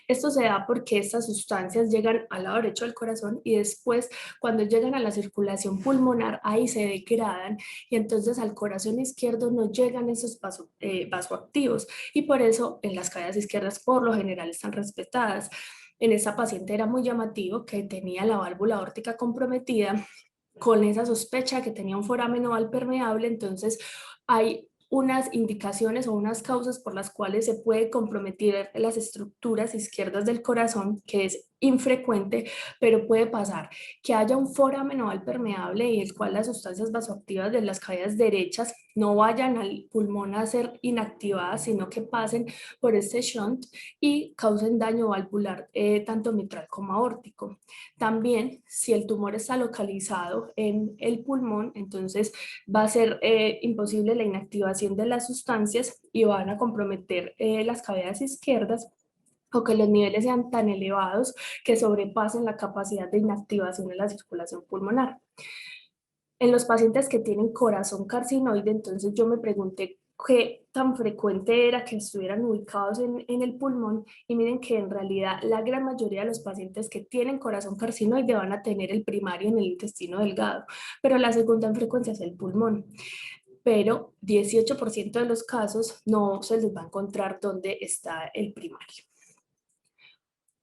Esto se da porque estas sustancias llegan al lado derecho del corazón y después cuando llegan a la circulación pulmonar ahí se degradan y entonces al corazón izquierdo no llegan esos vasoactivos y por eso en las cavidades izquierdas por lo general están respetadas. En esta paciente era muy llamativo que tenía la válvula aórtica comprometida con esa sospecha que tenía un foramen oval permeable, entonces hay unas indicaciones o unas causas por las cuales se puede comprometer las estructuras izquierdas del corazón, que es infrecuente, pero puede pasar que haya un foramen oval permeable y el cual las sustancias vasoactivas de las cavidades derechas no vayan al pulmón a ser inactivadas, sino que pasen por este shunt y causen daño valvular, tanto mitral como aórtico. También, si el tumor está localizado en el pulmón, entonces va a ser imposible la inactivación de las sustancias y van a comprometer las cavidades izquierdas o que los niveles sean tan elevados que sobrepasen la capacidad de inactivación de la circulación pulmonar. En los pacientes que tienen corazón carcinoide, entonces yo me pregunté qué tan frecuente era que estuvieran ubicados en el pulmón y miren que en realidad la gran mayoría de los pacientes que tienen corazón carcinoide van a tener el primario en el intestino delgado, pero la segunda en frecuencia es el pulmón. Pero 18% de los casos no se les va a encontrar dónde está el primario.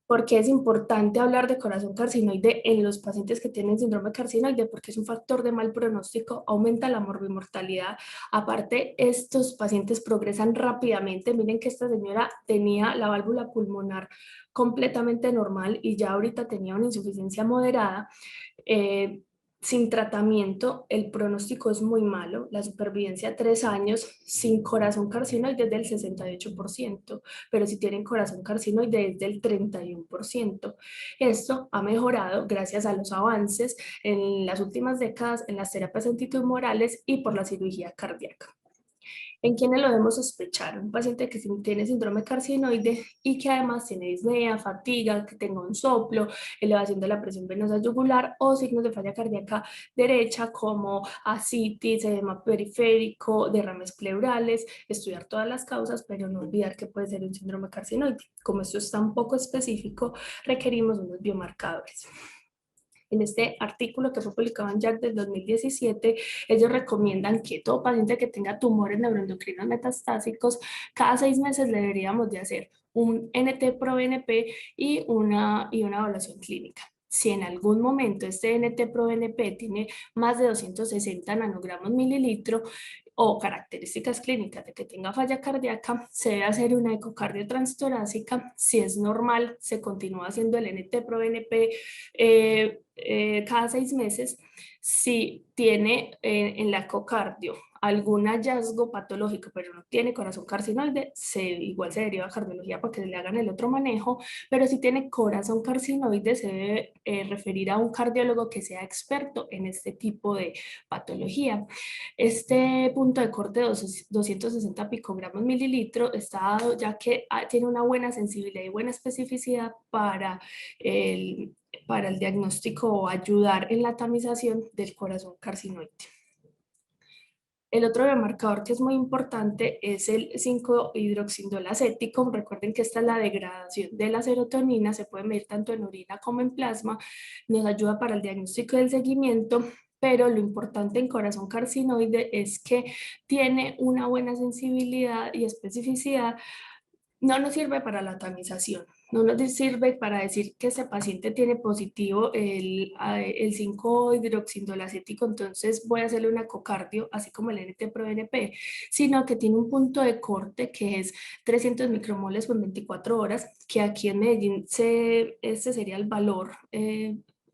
¿Por qué es importante hablar de corazón carcinoide en los pacientes que tienen síndrome carcinoide? Porque es un factor de mal pronóstico, aumenta la morbimortalidad. Aparte, estos pacientes progresan rápidamente. Miren que esta señora tenía la válvula pulmonar completamente normal y ya ahorita tenía una insuficiencia moderada. Sin tratamiento, el pronóstico es muy malo. La supervivencia a 3 años sin corazón carcinoide es del 68%, pero si tienen corazón carcinoide es del 31%. Esto ha mejorado gracias a los avances en las últimas décadas en las terapias antitumorales y por la cirugía cardíaca. ¿En quiénes lo debemos sospechar? Un paciente que tiene síndrome carcinoide y que además tiene disnea, fatiga, que tenga un soplo, elevación de la presión venosa yugular o signos de falla cardíaca derecha como ascitis, edema periférico, derrames pleurales, estudiar todas las causas, pero no olvidar que puede ser un síndrome carcinoide. Como esto es tan poco específico, requerimos unos biomarcadores. En este artículo que fue publicado en JACC del 2017, ellos recomiendan que todo paciente que tenga tumores neuroendocrinos metastásicos, cada 6 meses le deberíamos de hacer un NT-proBNP y una evaluación clínica. Si en algún momento este NT-proBNP tiene más de 260 nanogramos mililitro o características clínicas de que tenga falla cardíaca, se debe hacer una ecocardio transtorácica. Si es normal, se continúa haciendo el NT-proBNP cada 6 meses. Si tiene en la ecocardio algún hallazgo patológico, pero no tiene corazón carcinoide, igual se deriva a cardiología para que le hagan el otro manejo, pero si tiene corazón carcinoide, se debe referir a un cardiólogo que sea experto en este tipo de patología. Este punto de corte de 260 picogramos mililitro está dado ya que tiene una buena sensibilidad y buena especificidad para el diagnóstico o ayudar en la tamización del corazón carcinoide. El otro biomarcador que es muy importante es el 5-hidroxindolacético. Recuerden que esta es la degradación de la serotonina, se puede medir tanto en orina como en plasma, nos ayuda para el diagnóstico y el seguimiento, pero lo importante en corazón carcinoide es que tiene una buena sensibilidad y especificidad. No nos sirve para la tamización, no nos sirve para decir que ese paciente tiene positivo el 5-hidroxindolacético, entonces voy a hacerle una ecocardio, así como el NT-proBNP, sino que tiene un punto de corte que es 300 micromoles por 24 horas, que aquí en Medellín este sería el valor,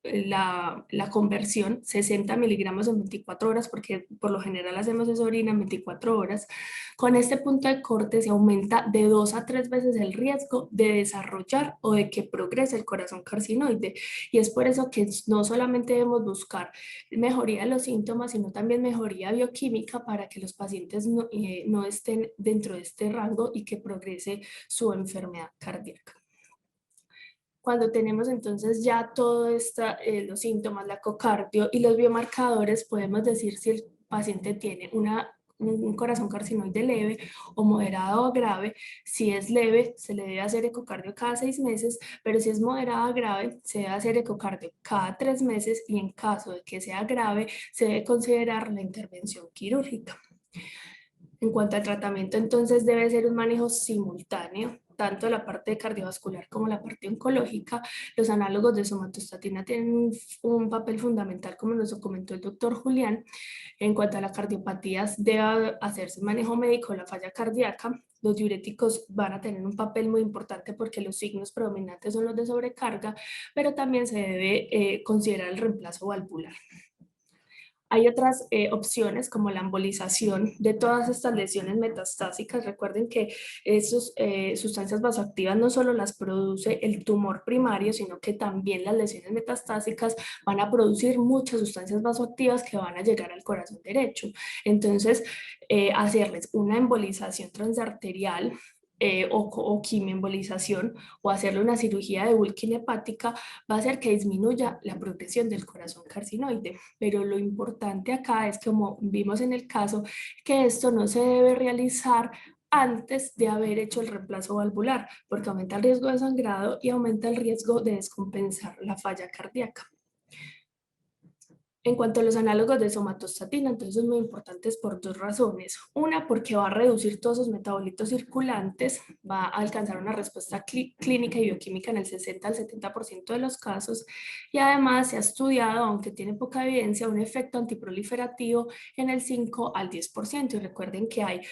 la conversión, 60 miligramos en 24 horas, porque por lo general hacemos esa orina en 24 horas. Con este punto de corte se aumenta de 2 a 3 veces el riesgo de desarrollar o de que progrese el corazón carcinoide. Y es por eso que no solamente debemos buscar mejoría de los síntomas, sino también mejoría bioquímica para que los pacientes no estén dentro de este rango y que progrese su enfermedad cardíaca. Cuando tenemos entonces ya todos los síntomas, la ecocardio y los biomarcadores, podemos decir si el paciente tiene un corazón carcinoide leve o moderado o grave. Si es leve, se le debe hacer ecocardio cada 6 meses, pero si es moderado o grave, se debe hacer ecocardio cada 3 meses y en caso de que sea grave, se debe considerar la intervención quirúrgica. En cuanto al tratamiento, entonces debe ser un manejo simultáneo, tanto la parte cardiovascular como la parte oncológica. Los análogos de somatostatina tienen un papel fundamental, como nos comentó el doctor Julián. En cuanto a las cardiopatías, debe hacerse un manejo médico de la falla cardíaca. Los diuréticos van a tener un papel muy importante porque los signos predominantes son los de sobrecarga, pero también se debe considerar el reemplazo valvular. Hay otras opciones como la embolización de todas estas lesiones metastásicas. Recuerden que esas sustancias vasoactivas no solo las produce el tumor primario, sino que también las lesiones metastásicas van a producir muchas sustancias vasoactivas que van a llegar al corazón derecho. Entonces, hacerles una embolización transarterial o quimioembolización o hacerle una cirugía de Wilkin hepática va a hacer que disminuya la progresión del corazón carcinoide. Pero lo importante acá es, como vimos en el caso, que esto no se debe realizar antes de haber hecho el reemplazo valvular, porque aumenta el riesgo de sangrado y aumenta el riesgo de descompensar la falla cardíaca. En cuanto a los análogos de somatostatina, entonces son muy importantes por dos razones. Una, porque va a reducir todos esos metabolitos circulantes, va a alcanzar una respuesta clínica y bioquímica en el 60 al 70% de los casos, y además se ha estudiado, aunque tiene poca evidencia, un efecto antiproliferativo en el 5 al 10%. Y recuerden que hay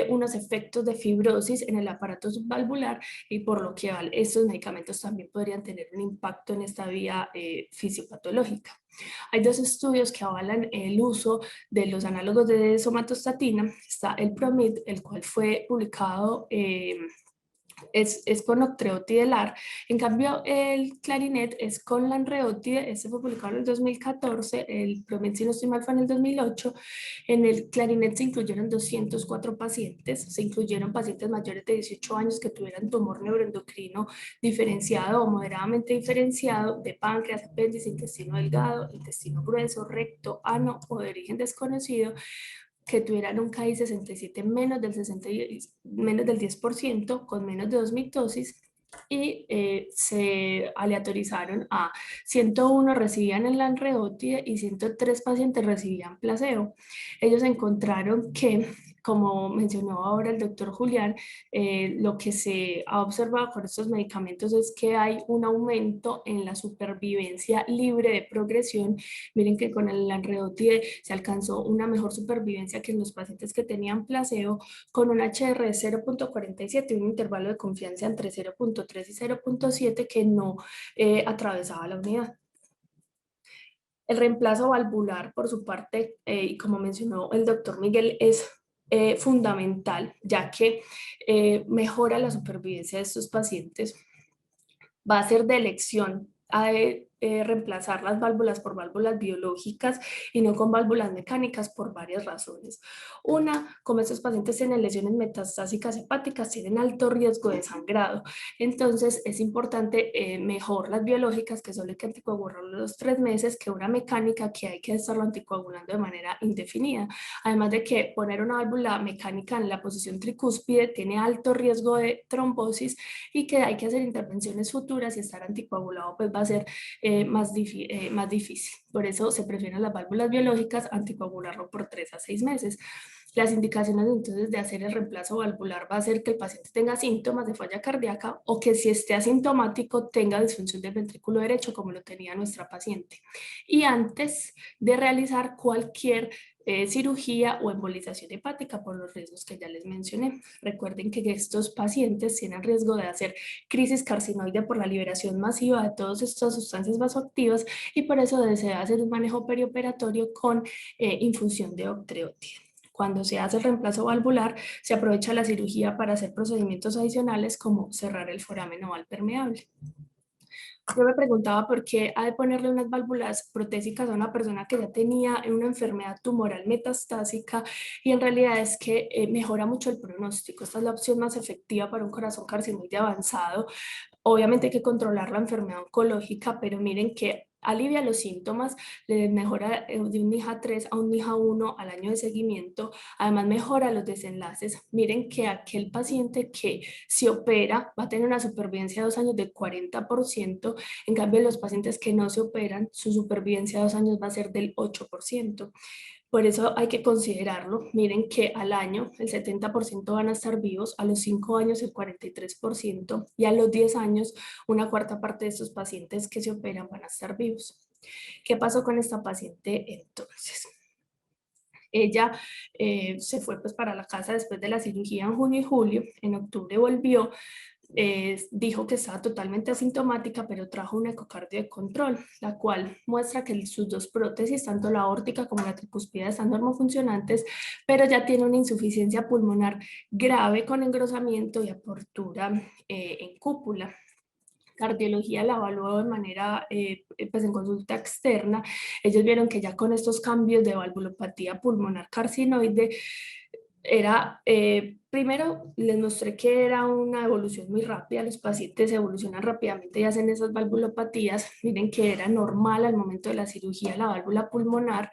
unos efectos de fibrosis en el aparato subvalvular y por lo que estos medicamentos también podrían tener un impacto en esta vía fisiopatológica. Hay dos estudios que avalan el uso de los análogos de somatostatina. Está el PROMID, el cual fue publicado es con octreotidelar. En cambio, el Clarinet es con lanreotide. Este fue publicado en el 2014. El PROMID, si no estoy mal, fue en el 2008. En el Clarinet se incluyeron 204 pacientes. Se incluyeron pacientes mayores de 18 años que tuvieran tumor neuroendocrino diferenciado o moderadamente diferenciado de páncreas, apéndice, intestino delgado, intestino grueso, recto, ano o de origen desconocido, que tuvieran un KI67 menos del 10%, con menos de 2 mitosis, y se aleatorizaron a 101 recibían el lanreotide y 103 pacientes recibían placebo. Ellos encontraron que, como mencionó ahora el doctor Julián, lo que se ha observado con estos medicamentos es que hay un aumento en la supervivencia libre de progresión. Miren que con el lanreotide se alcanzó una mejor supervivencia que en los pacientes que tenían placebo, con un HR de 0.47 y un intervalo de confianza entre 0.3 y 0.7 que no atravesaba la unidad. El reemplazo valvular, por su parte, y como mencionó el doctor Miguel, es fundamental, ya que mejora la supervivencia de estos pacientes. Va a ser de elección a reemplazar las válvulas por válvulas biológicas y no con válvulas mecánicas por varias razones. Una, como estos pacientes tienen lesiones metastásicas hepáticas, tienen alto riesgo de sangrado. Entonces es importante mejor las biológicas, que solo hay que anticoagularlo los 3 meses, que una mecánica que hay que estarlo anticoagulando de manera indefinida. Además de que poner una válvula mecánica en la posición tricúspide tiene alto riesgo de trombosis y que hay que hacer intervenciones futuras y estar anticoagulado pues va a ser más difícil. Por eso se prefieren las válvulas biológicas, anticoagularlo por 3 a 6 meses. Las indicaciones entonces de hacer el reemplazo valvular va a ser que el paciente tenga síntomas de falla cardíaca o que si esté asintomático tenga disfunción del ventrículo derecho, como lo tenía nuestra paciente. Y antes de realizar cualquier cirugía o embolización hepática por los riesgos que ya les mencioné. Recuerden que estos pacientes tienen riesgo de hacer crisis carcinoide por la liberación masiva de todas estas sustancias vasoactivas y por eso se debe hacer un manejo perioperatorio con infusión de octreotide. Cuando se hace el reemplazo valvular, se aprovecha la cirugía para hacer procedimientos adicionales como cerrar el foramen oval permeable. Yo me preguntaba por qué ha de ponerle unas válvulas protésicas a una persona que ya tenía una enfermedad tumoral metastásica y en realidad es que mejora mucho el pronóstico. Esta es la opción más efectiva para un corazón carcinoide avanzado. Obviamente hay que controlar la enfermedad oncológica, pero miren que alivia los síntomas, le mejora de un NIHA 3 a un NIHA 1 al año de seguimiento, además mejora los desenlaces. Miren que aquel paciente que se opera va a tener una supervivencia de 2 años del 40%, en cambio los pacientes que no se operan, su supervivencia de 2 años va a ser del 8%. Por eso hay que considerarlo. Miren que al año el 70% van a estar vivos, a los 5 años el 43% y a los 10 años una cuarta parte de estos pacientes que se operan van a estar vivos. ¿Qué pasó con esta paciente entonces? Ella se fue pues para la casa después de la cirugía en junio y julio, en octubre volvió, dijo que estaba totalmente asintomática, pero trajo un ecocardio de control, la cual muestra que sus dos prótesis, tanto la aórtica como la tricuspida, están normofuncionantes, pero ya tiene una insuficiencia pulmonar grave con engrosamiento y apertura en cúpula. Cardiología la evaluó de manera, pues en consulta externa. Ellos vieron que ya con estos cambios de valvulopatía pulmonar carcinoide, era, primero les mostré que era una evolución muy rápida, los pacientes evolucionan rápidamente y hacen esas valvulopatías, miren que era normal al momento de la cirugía la válvula pulmonar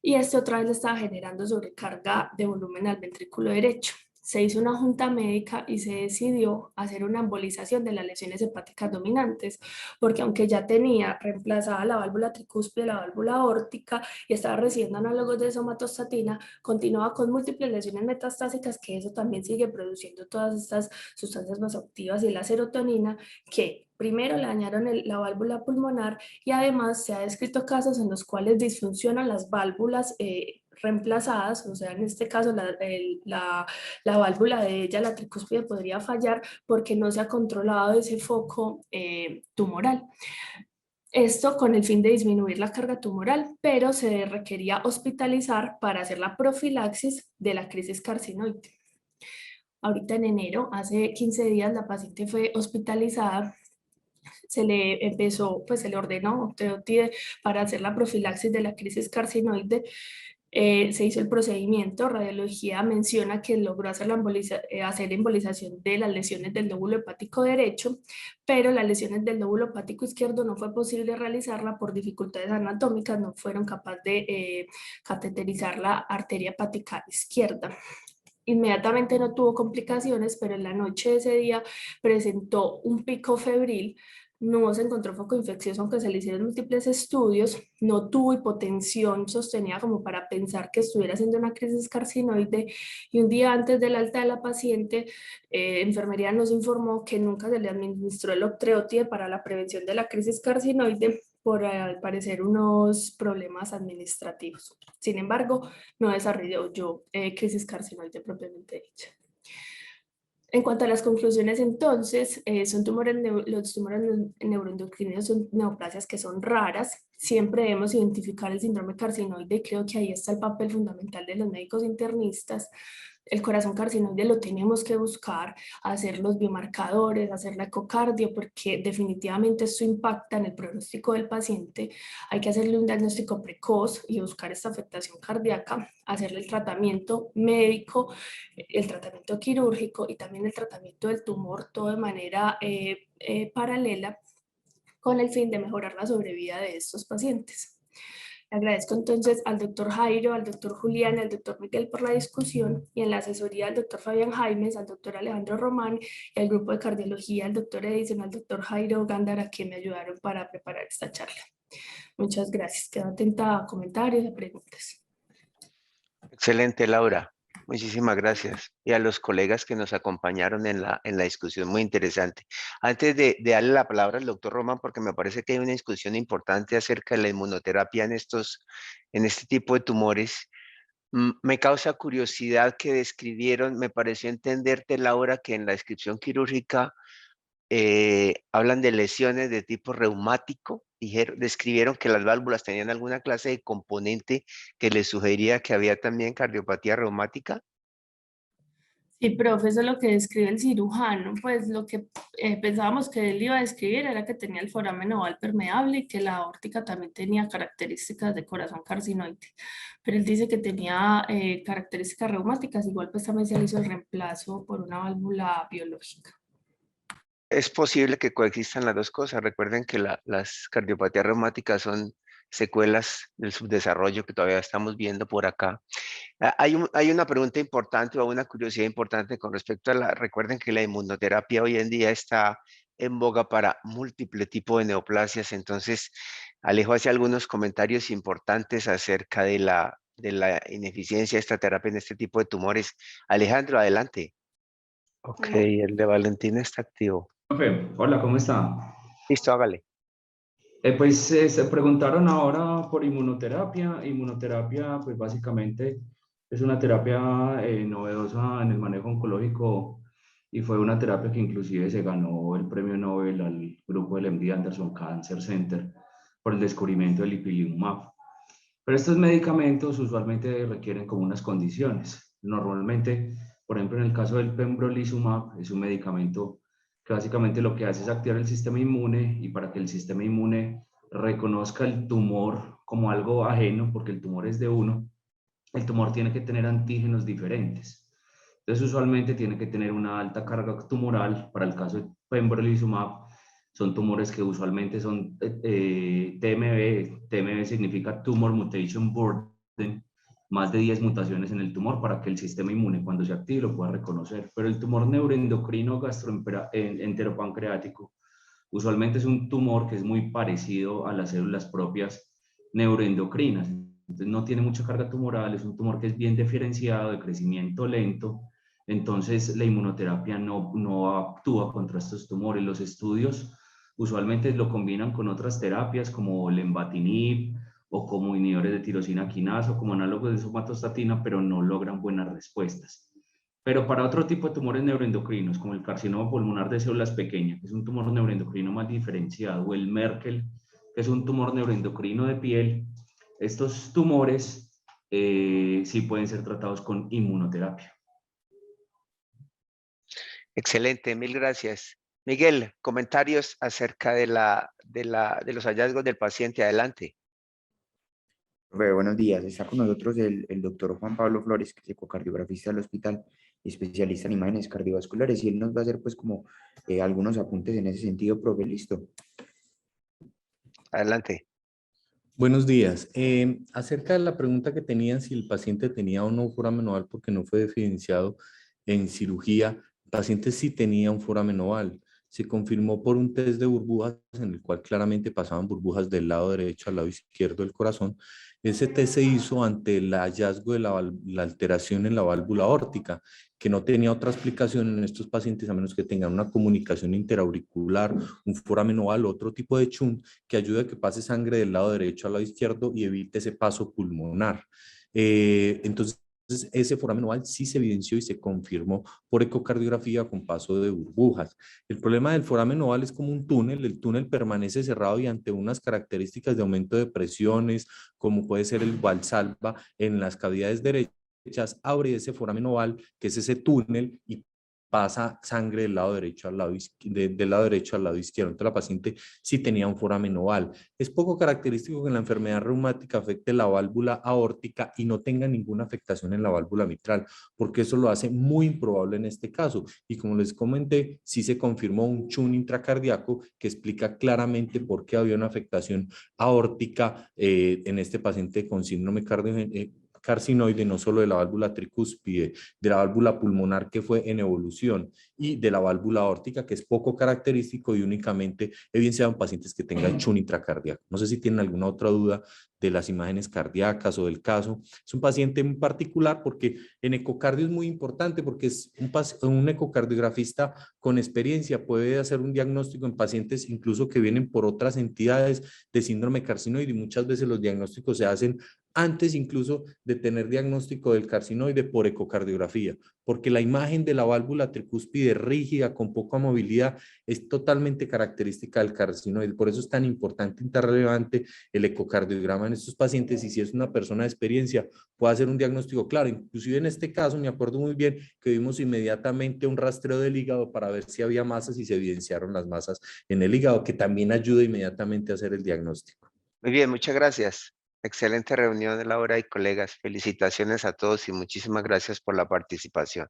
y esto otra vez le estaba generando sobrecarga de volumen al ventrículo derecho. Se hizo una junta médica y se decidió hacer una embolización de las lesiones hepáticas dominantes, porque aunque ya tenía reemplazada la válvula tricúspide, la válvula aórtica y estaba recibiendo análogos de somatostatina, continuaba con múltiples lesiones metastásicas, que eso también sigue produciendo todas estas sustancias vasoactivas y la serotonina, que primero le dañaron la válvula pulmonar y además se ha descrito casos en los cuales disfuncionan las válvulas reemplazadas, o sea, en este caso la válvula de ella, la tricúspide, podría fallar porque no se ha controlado ese foco tumoral. Esto con el fin de disminuir la carga tumoral, pero se requería hospitalizar para hacer la profilaxis de la crisis carcinoide. Ahorita en enero, hace 15 días, la paciente fue hospitalizada, se le empezó, pues se le ordenó octreotide para hacer la profilaxis de la crisis carcinoide. Se hizo el procedimiento, radiología menciona que logró hacer, hacer embolización de las lesiones del lóbulo hepático derecho, pero las lesiones del lóbulo hepático izquierdo no fue posible realizarla por dificultades anatómicas, no fueron capaces de cateterizar la arteria hepática izquierda. Inmediatamente no tuvo complicaciones, pero en la noche de ese día presentó un pico febril, no se encontró foco infeccioso, aunque se le hicieron múltiples estudios, no tuvo hipotensión sostenida como para pensar que estuviera haciendo una crisis carcinoide y un día antes del alta de la paciente, enfermería nos informó que nunca se le administró el octreotide para la prevención de la crisis carcinoide por al parecer unos problemas administrativos. Sin embargo, no desarrolló yo crisis carcinoide propiamente dicha. En cuanto a las conclusiones, entonces, los tumores neuroendocrinos son neoplasias que son raras. Siempre debemos identificar el síndrome carcinoide y creo que ahí está el papel fundamental de los médicos internistas. El corazón carcinoide lo tenemos que buscar, hacer los biomarcadores, hacer la ecocardio, porque definitivamente esto impacta en el pronóstico del paciente. Hay que hacerle un diagnóstico precoz y buscar esta afectación cardíaca, hacerle el tratamiento médico, el tratamiento quirúrgico y también el tratamiento del tumor, todo de manera paralela con el fin de mejorar la sobrevida de estos pacientes. Le agradezco entonces al doctor Jairo, al doctor Julián y al doctor Miguel por la discusión y en la asesoría al doctor Fabián Jaimes, al doctor Alejandro Román y al grupo de cardiología, al doctor Edison, al doctor Jairo Gándara, que me ayudaron para preparar esta charla. Muchas gracias. Quedo atenta a comentarios y preguntas. Excelente, Laura. Muchísimas gracias. Y a los colegas que nos acompañaron en la discusión, muy interesante. Antes de darle la palabra al doctor Román, porque me parece que hay una discusión importante acerca de la inmunoterapia en este tipo de tumores, me causa curiosidad que describieron, me pareció entenderte, Laura, que en la descripción quirúrgica hablan de lesiones de tipo reumático, describieron que las válvulas tenían alguna clase de componente que les sugería que había también cardiopatía reumática. Sí, profe, eso es lo que describe el cirujano. Pues lo que pensábamos que él iba a describir era que tenía el foramen oval permeable y que la aórtica también tenía características de corazón carcinoide. Pero él dice que tenía características reumáticas, igual pues también se le hizo el reemplazo por una válvula biológica. Es posible que coexistan las dos cosas. Recuerden que las cardiopatías reumáticas son secuelas del subdesarrollo que todavía estamos viendo por acá. Hay una pregunta importante o una curiosidad importante con respecto a recuerden que la inmunoterapia hoy en día está en boga para múltiple tipo de neoplasias. Entonces, Alejo hace algunos comentarios importantes acerca de la ineficiencia de esta terapia en este tipo de tumores. Alejandro, adelante. Ok, el de Valentina está activo. Profe, hola, ¿cómo está? Listo, hágale. Se preguntaron ahora por inmunoterapia. Inmunoterapia, pues básicamente es una terapia novedosa en el manejo oncológico y fue una terapia que inclusive se ganó el premio Nobel al grupo del MD Anderson Cancer Center por el descubrimiento del ipilimumab. Pero estos medicamentos usualmente requieren como unas condiciones. Normalmente, por ejemplo, en el caso del pembrolizumab, es un medicamento que básicamente lo que hace es activar el sistema inmune y para que el sistema inmune reconozca el tumor como algo ajeno, porque el tumor es de uno, el tumor tiene que tener antígenos diferentes. Entonces, usualmente tiene que tener una alta carga tumoral. Para el caso de pembrolizumab, son tumores que usualmente son TMB. TMB significa Tumor Mutation Burden, más de 10 mutaciones en el tumor para que el sistema inmune cuando se active lo pueda reconocer. Pero el tumor neuroendocrino gastroenteropancreático usualmente es un tumor que es muy parecido a las células propias neuroendocrinas. Entonces no tiene mucha carga tumoral, es un tumor que es bien diferenciado, de crecimiento lento. Entonces la inmunoterapia no actúa contra estos tumores. Los estudios usualmente lo combinan con otras terapias como lenvatinib o como inhibidores de tirosina quinasa o como análogos de somatostatina, pero no logran buenas respuestas. Pero para otro tipo de tumores neuroendocrinos, como el carcinoma pulmonar de células pequeñas, que es un tumor neuroendocrino más diferenciado, o el Merkel, que es un tumor neuroendocrino de piel, estos tumores sí pueden ser tratados con inmunoterapia. Excelente, mil gracias. Miguel, comentarios acerca de los hallazgos del paciente. Adelante. Profe, buenos días. Está con nosotros el doctor Juan Pablo Flores, que es ecocardiografista del hospital y especialista en imágenes cardiovasculares, y él nos va a hacer pues como algunos apuntes en ese sentido, profe. Listo. Adelante. Buenos días. Acerca de la pregunta que tenían si el paciente tenía o no un foramen oval porque no fue diferenciado en cirugía, el paciente sí tenía un foramen oval. Se confirmó por un test de burbujas en el cual claramente pasaban burbujas del lado derecho al lado izquierdo del corazón. Ese test se hizo ante el hallazgo de la alteración en la válvula aórtica, que no tenía otra explicación en estos pacientes a menos que tengan una comunicación interauricular, un foramen oval, otro tipo de shunt que ayude a que pase sangre del lado derecho al lado izquierdo y evite ese paso pulmonar. Entonces, ese foramen oval sí se evidenció y se confirmó por ecocardiografía con paso de burbujas. El problema del foramen oval es como un túnel, el túnel permanece cerrado y ante unas características de aumento de presiones, como puede ser el Valsalva en las cavidades derechas, abre ese foramen oval, que es ese túnel, y pasa sangre del lado derecho al lado, del lado derecho al lado izquierdo. Entonces la paciente sí tenía un foramen oval. Es poco característico que la enfermedad reumática afecte la válvula aórtica y no tenga ninguna afectación en la válvula mitral, porque eso lo hace muy improbable en este caso. Y como les comenté, sí se confirmó un shunt intracardíaco que explica claramente por qué había una afectación aórtica en este paciente con síndrome carcinoide, no solo de la válvula tricúspide, de la válvula pulmonar que fue en evolución y de la válvula aórtica, que es poco característico y únicamente evidenciado en pacientes que tengan shunt intracardíaco. No sé si tienen alguna otra duda de las imágenes cardíacas o del caso. Es un paciente en particular porque en ecocardio es muy importante porque es un ecocardiografista con experiencia puede hacer un diagnóstico en pacientes incluso que vienen por otras entidades de síndrome carcinoide y muchas veces los diagnósticos se hacen antes incluso de tener diagnóstico del carcinoide por ecocardiografía, porque la imagen de la válvula tricúspide rígida con poca movilidad es totalmente característica del carcinoide. Por eso es tan importante y tan relevante el ecocardiograma en estos pacientes, y si es una persona de experiencia puede hacer un diagnóstico claro. Inclusive en este caso me acuerdo muy bien que vimos inmediatamente un rastreo del hígado para ver si había masas y se evidenciaron las masas en el hígado, que también ayuda inmediatamente a hacer el diagnóstico. Muy bien, muchas gracias. Excelente reunión, Laura y colegas. Felicitaciones a todos y muchísimas gracias por la participación.